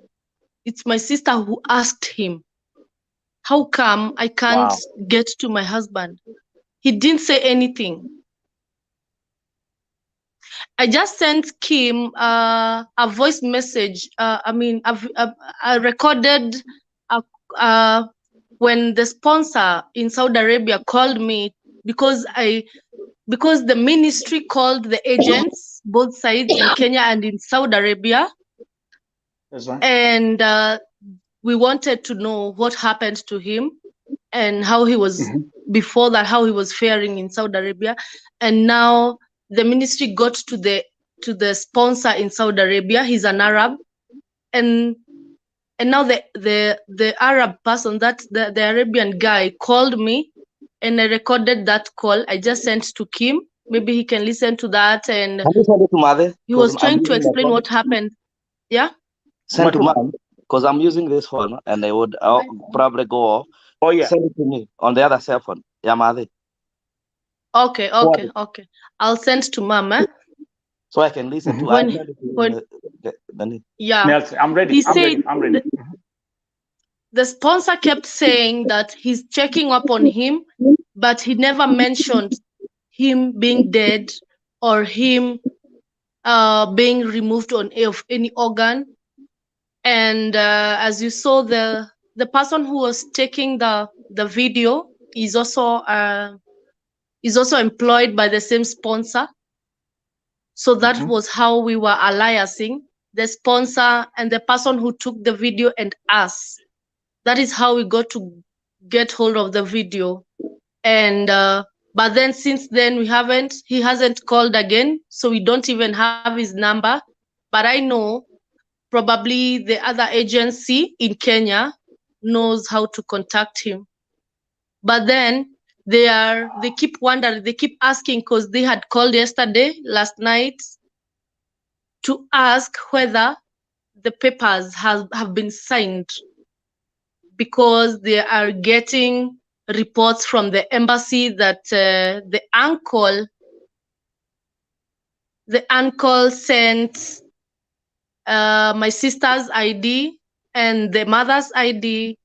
it's my sister who asked him, how come I can't get to my husband? He didn't say anything. I just sent Kim a voice message. I recorded when the sponsor in Saudi Arabia called me, because the ministry called the agents, both sides, in Kenya and in Saudi Arabia. That's right. And we wanted to know what happened to him and how he was before that, how he was faring in Saudi Arabia. And now the ministry got to the sponsor in Saudi Arabia. He's an Arab, and And now the Arab person, that the Arabian guy, called me, and I recorded that call. I just sent to Kim. Maybe he can listen to that. And Can you send it to Mother? he was I'm trying to using my explain phone. what happened. Yeah. Send to Mom, because I'm using this phone, and I'll probably go off. Oh yeah. Send it to me on the other cell phone. Yeah, Mother. Okay. I'll send to Mama. So I can listen to it. Yeah. Nelson, I'm ready. He I'm said ready. I'm ready. the sponsor kept saying that he's checking up on him, but he never mentioned him being dead or him being removed of any organ. And as you saw, the person who was taking the video is also employed by the same sponsor. So that was how we were alliancing, the sponsor and the person who took the video and us. That is how we got to get hold of the video. And but then since then he hasn't called again, so we don't even have his number. But I know probably the other agency in Kenya knows how to contact him. But then they keep wondering, they keep asking, because they had called last night, to ask whether the papers have been signed, because they are getting reports from the embassy that the uncle sent my sister's ID and the mother's ID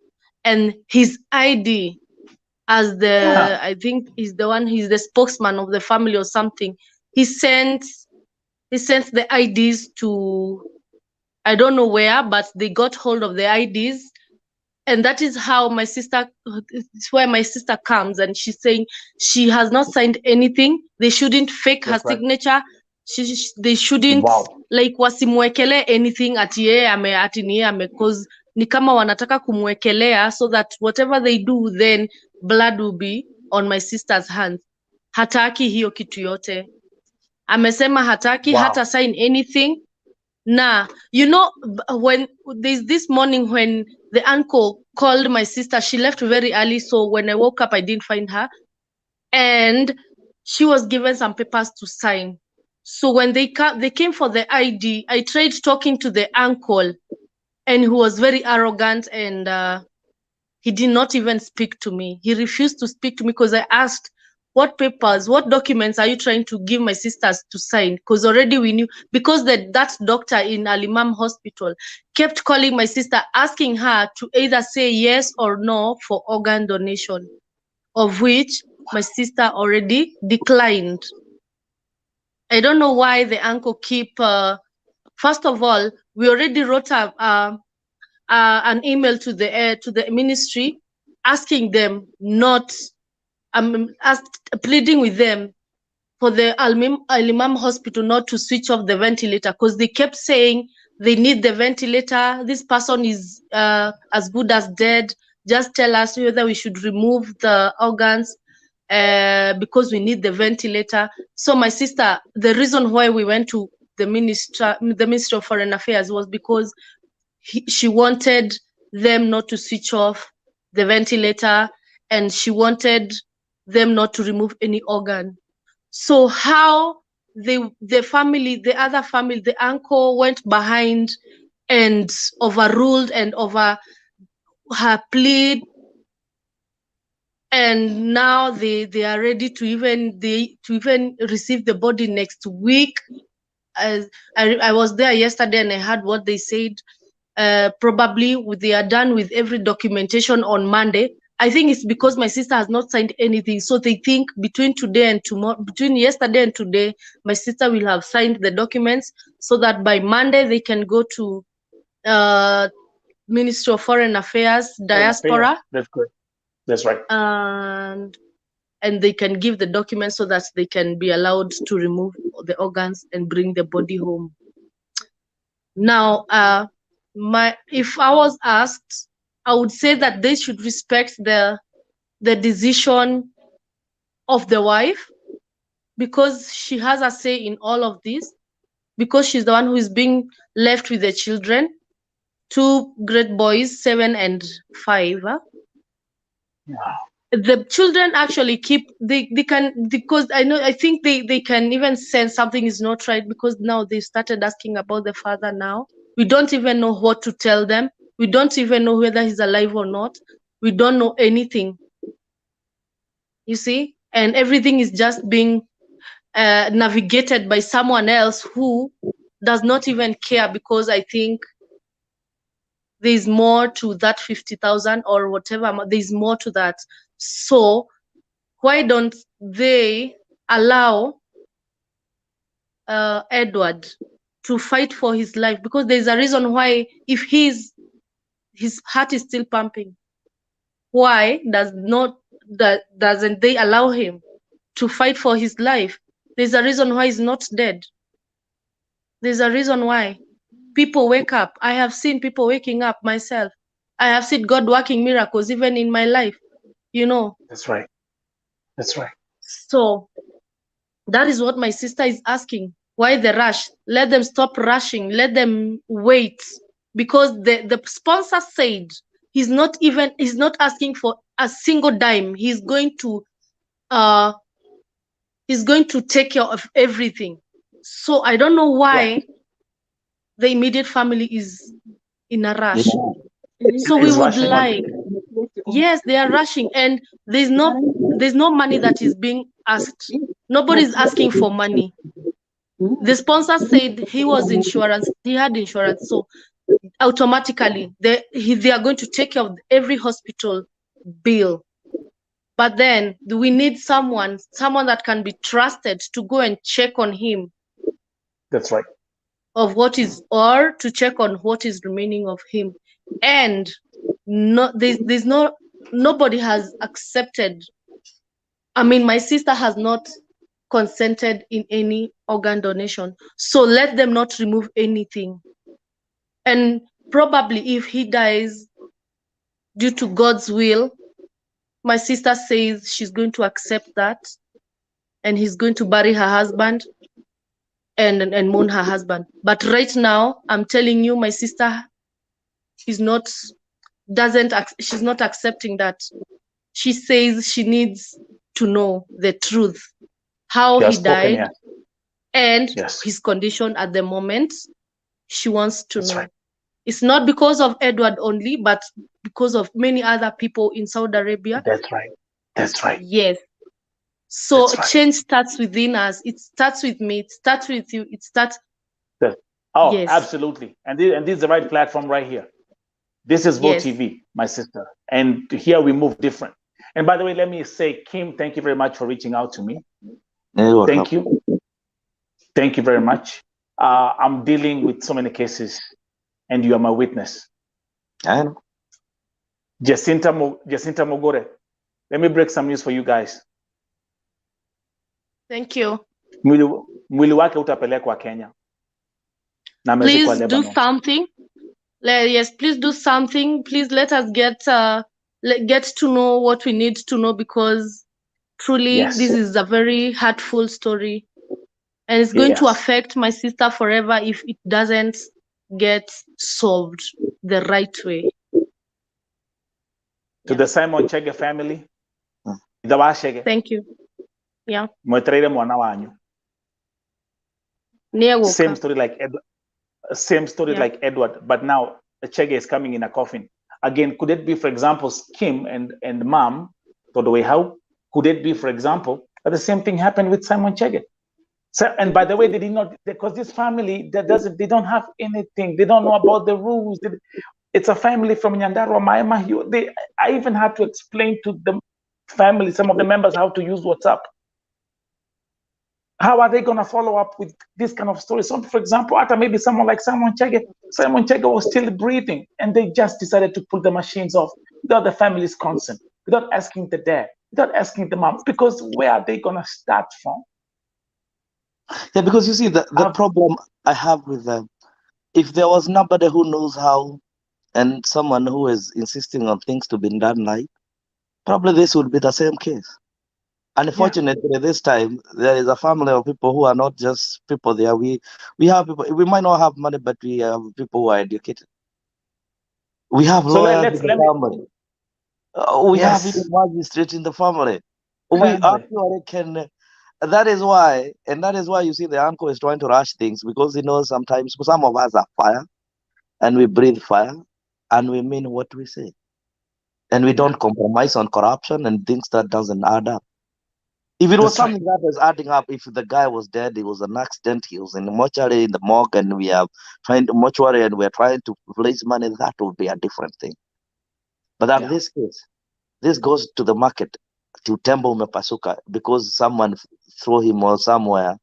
and his ID as I think he's the spokesman of the family or something. He sent the IDs to, I don't know where, but they got hold of the IDs. And that is how it's where my sister comes, and she's saying she has not signed anything. They shouldn't fake her signature. They shouldn't like wasimwekele anything ati ame, because ni kama wanataka kumwekelea so that whatever they do, then blood will be on my sister's hands. Hataki hiyo kitu yote. Amesema hataki hata sign anything. Nah, when there's this morning when the uncle called my sister, she left very early. So when I woke up, I didn't find her. And she was given some papers to sign. So when they came for the ID, I tried talking to the uncle, and he was very arrogant, and he did not even speak to me. He refused to speak to me because I asked, what papers, what documents are you trying to give my sisters to sign? Because already we knew, because that doctor in Al-Imam Hospital kept calling my sister, asking her to either say yes or no for organ donation, of which my sister already declined. I don't know why the uncle keep, first of all, we already wrote an email to the ministry asking them not, pleading with them for the Al-Imam Hospital not to switch off the ventilator, because they kept saying they need the ventilator. This person is as good as dead. Just tell us whether we should remove the organs because we need the ventilator. So my sister, the reason why we went to the Ministry of Foreign Affairs was because she wanted them not to switch off the ventilator, and she wanted them not to remove any organ. So how the other family, the uncle went behind and overruled and over her plea, and now they are ready to even receive the body next week. I was there yesterday and I heard what they said. Probably they are done with every documentation on Monday. I think it's because my sister has not signed anything. So they think between yesterday and today, my sister will have signed the documents so that by Monday they can go to Ministry of Foreign Affairs, Diaspora. That's good. That's right. And they can give the documents so that they can be allowed to remove the organs and bring the body home. Now, if I was asked, I would say that they should respect the decision of the wife, because she has a say in all of this, because she's the one who is being left with the children. two great boys, 7 and 5. Wow. The children actually keep, they can, because I think they can even sense something is not right, because now they started asking about the father now. We don't even know what to tell them. We don't even know whether he's alive or not. We don't know anything. You see? And everything is just being navigated by someone else who does not even care, because I think there's more to that 50,000 or whatever. There's more to that. So why don't they allow Edward to fight for his life? Because there's a reason why, if his heart is still pumping, why doesn't they allow him to fight for his life? There's a reason why he's not dead. There's a reason why. People wake up. I have seen people waking up myself. I have seen God working miracles even in my life, you know. That's right. That's right. So that is what my sister is asking. Why the rush? Let them stop rushing. Let them wait. Because the sponsor said he's not asking for a single dime. He's going to take care of everything. So I don't know why the immediate family is in a rush. So we would like, yes, they are rushing, and there's no money that is being asked. Nobody's asking for money. The sponsor said he had insurance, so automatically they are going to take care of every hospital bill. But then we need someone that can be trusted to go and check on him. That's right. Or to check on what is remaining of him. And nobody has accepted. I mean, my sister has not consented in any organ donation. So let them not remove anything. And probably if he dies due to God's will, my sister says she's going to accept that, and he's going to bury her husband and mourn her husband. But right now, I'm telling you, my sister is not she's not accepting that. She says she needs to know the truth, how he died, and his condition at the moment. She wants to know. Right. It's not because of Edward only, but because of many other people in Saudi Arabia. That's right. That's right. Yes. So change starts within us. It starts with me. It starts with you. It starts. Yes. Absolutely. And this is the right platform right here. This is Vote TV, my sister. And here we move different. And by the way, let me say, Kim, thank you very much for reaching out to me. Thank you. Thank you very much. I'm dealing with so many cases, and you are my witness. I know. Jacinta Mogore, let me break some news for you guys. Thank you. Mwili wake utapelekwa Kenya. Please do something. Yes, please do something. Please let us get to know what we need to know, because truly this is a very hurtful story, and it's going to affect my sister forever if it doesn't get solved the right way. To the Simon Chege family, thank you. Yeah. Same story like Edward, but now Chege is coming in a coffin. Again, could it be, for example, Kim and Mom, to the way how? Could it be, for example, that the same thing happened with Simon Chege? So, and by the way, they did not, because this family they don't have anything. They don't know about the rules. It's a family from Nyandarua, Maema. I even had to explain to the family, some of the members, how to use WhatsApp. How are they going to follow up with this kind of story? So, for example, after maybe someone like Simon Chege was still breathing, and they just decided to pull the machines off without the family's consent, without asking the dad, without asking the mom, because where are they going to start from? Yeah, because you see, the problem I have with them, if there was nobody who knows how, and someone who is insisting on things to be done right, probably this would be the same case. Unfortunately, this time there is a family of people who are not just people there. We have people. We might not have money, but we have people who are educated. We have So lawyers in the family. We have even magistrates in the family. We actually can. That is why you see the uncle is trying to rush things, because he knows sometimes some of us are fire, and we breathe fire, and we mean what we say, and we don't compromise on corruption and things that doesn't add up. If it was something that was adding up, if the guy was dead, it was an accident, he was in the mortuary, in the morgue, and we are trying to mortuary and we're trying to raise money, that would be a different thing. But in this case, this goes to the market, to tembo umepasuka, because someone threw him or somewhere.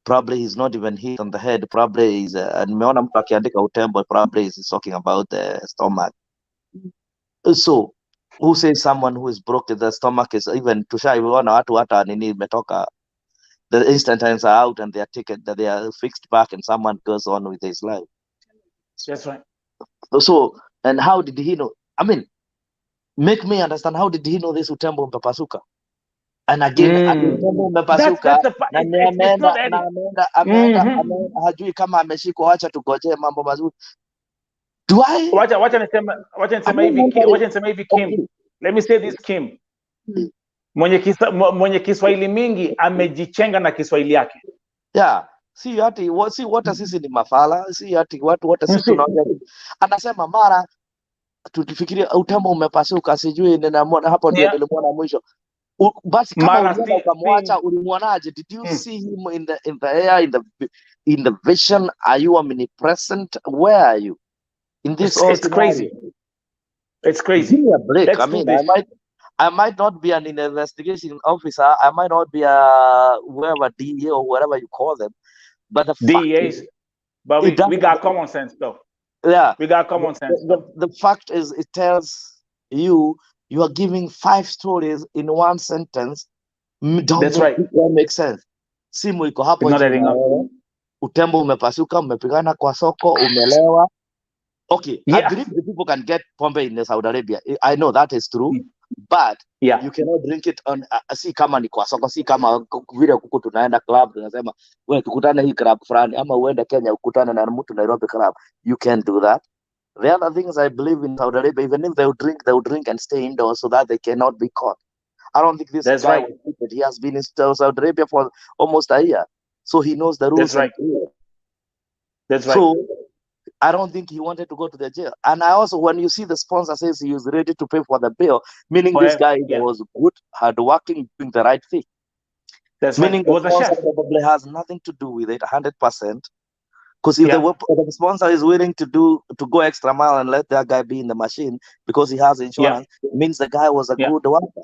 Probably he's not even hit on the head. Probably he's nimeona mtu akiandika utembo, probably he's talking about the stomach. So who says someone who is broke the stomach is even tushaiona watu hata nini imetoka, the instantaneous are out and they are taken, that they are fixed back, and someone goes on with his life. That's right. So, and how did he know? I mean, make me understand, how did he know this utembo umepasuka? And again, utembo umepasuka na ameenda hajui kama ameshikwa. Wacha tugojee mambo mazuri. Do I? Wacha nisema hivi Kim. Let me say this, Kim. Mwenye Kiswahili mingi amejichenga na Kiswahili yake. Yeah. Si wata sisi ni mafala, si ati watu wata sisi tunaongea. Anasema mara tukifikiria utembo umepasuka, sijui ninamwona hapo, ndio nilimwona mwisho. Basi kama ulienda ukamwacha, ulimwonaje? Did you see him in the air, in the vision? Are you omnipresent? Where are you in this? It's crazy. It's crazy. Give me a break. Let's, I mean, I might not be an investigation officer. I might not be a whoever DEA or whatever you call them, but the DEAs, fact is, but we got common sense though. Yeah, we got common sense. The fact is, it tells you are giving 5 stories in one sentence. That's right. That makes sense. Simu iko hapo juu. Utembo umepasuka, umepigana kwa soko, umelewa. Okay, I believe the people can get pombe in Saudi Arabia. I know that is true, but you cannot drink it on. Si kama ni kwa soko, si kama vile kuku tunaenda club tunasema wewe tukutane hii club fulani, ama uende Kenya ukutane na mtu Nairobi club. You can't do that. The other things I believe in Saudi Arabia, even if they will drink and stay indoors so that they cannot be caught. I don't think this guy was stupid. He has been in Saudi Arabia for almost a year, so he knows the rules. That's right. That's right. So I don't think he wanted to go to the jail. And I also, when you see the sponsor says he was ready to pay for the bill, meaning this guy was good, hardworking, doing the right thing. That's meaning right. the sponsor probably has nothing to do with it, 100%. Because if the sponsor is willing to go extra mile and let that guy be in the machine because he has insurance, it means the guy was a good worker.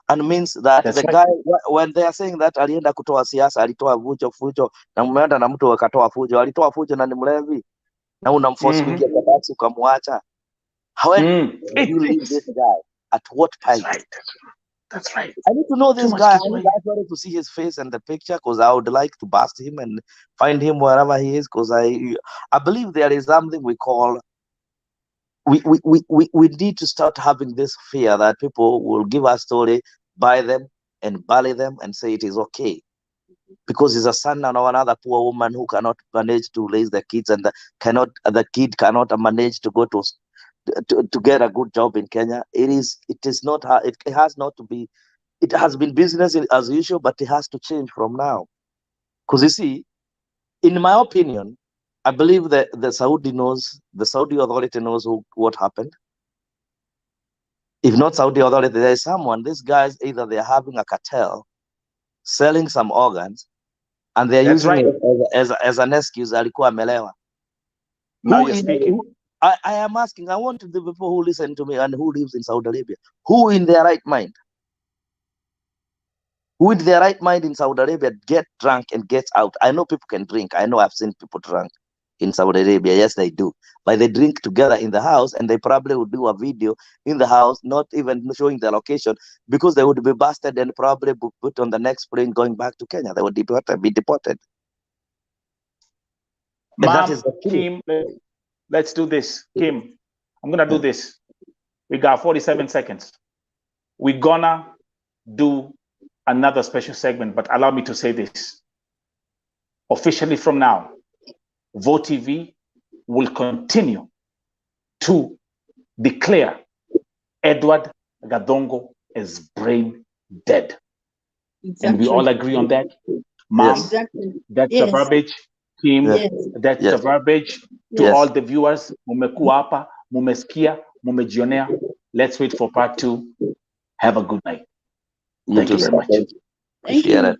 And means that the guy, when they are saying that alienda kutoa siasa, alitoa fujo, na mmeenda na mtu akatoa fujo, alitoa fujo na ni mlevi, na unamforce kuingia kwa taxi ukamwacha. However, you leave this guy at what price? That's right. I need to know this guy. I need actually to see his face and the picture, because I would like to bust him and find him wherever he is, because I believe there is something we call, we need to start having this fear that people will give us story, buy them and bury them and say it is okay. Because he's a son of another poor woman who cannot manage to raise the kids, and the kid cannot manage to go to get a good job in Kenya. It is not her. It has not to be. It has been business as usual, but it has to change from now. Because you see, in my opinion, I believe that the Saudi authority knows what happened. If not Saudi authority, there is someone. These guys, either they're having a cartel, selling some organs, and they're using it as an excuse. Alikuwa amelewa. Now you're speaking. I am asking, I want the people who listen to me and who lives in Saudi Arabia, who in their right mind? Who in their right mind in Saudi Arabia get drunk and gets out? I know people can drink. I know I've seen people drunk in Saudi Arabia. Yes, they do. But they drink together in the house, and they probably would do a video in the house, not even showing the location, because they would be busted and probably put on the next plane going back to Kenya. They would be deported. And that is the Kim, let's do this. Kim, I'm going to do this. We got 47 seconds. We're going to do another special segment, but allow me to say this. Officially from now, VOTV will continue to declare Edward Gathungu is brain dead. And we all agree on that. Mom, Yes. Exactly. that's Yes. the verbiage. Team, Yes. that's Yes. the verbiage. To Yes. all the viewers, mumekuwa hapa, mumesikia, mumejionea. Let's wait for part 2. Have a good night. You Thank too, you very sir. much. Thank you. Thank Appreciate you. it.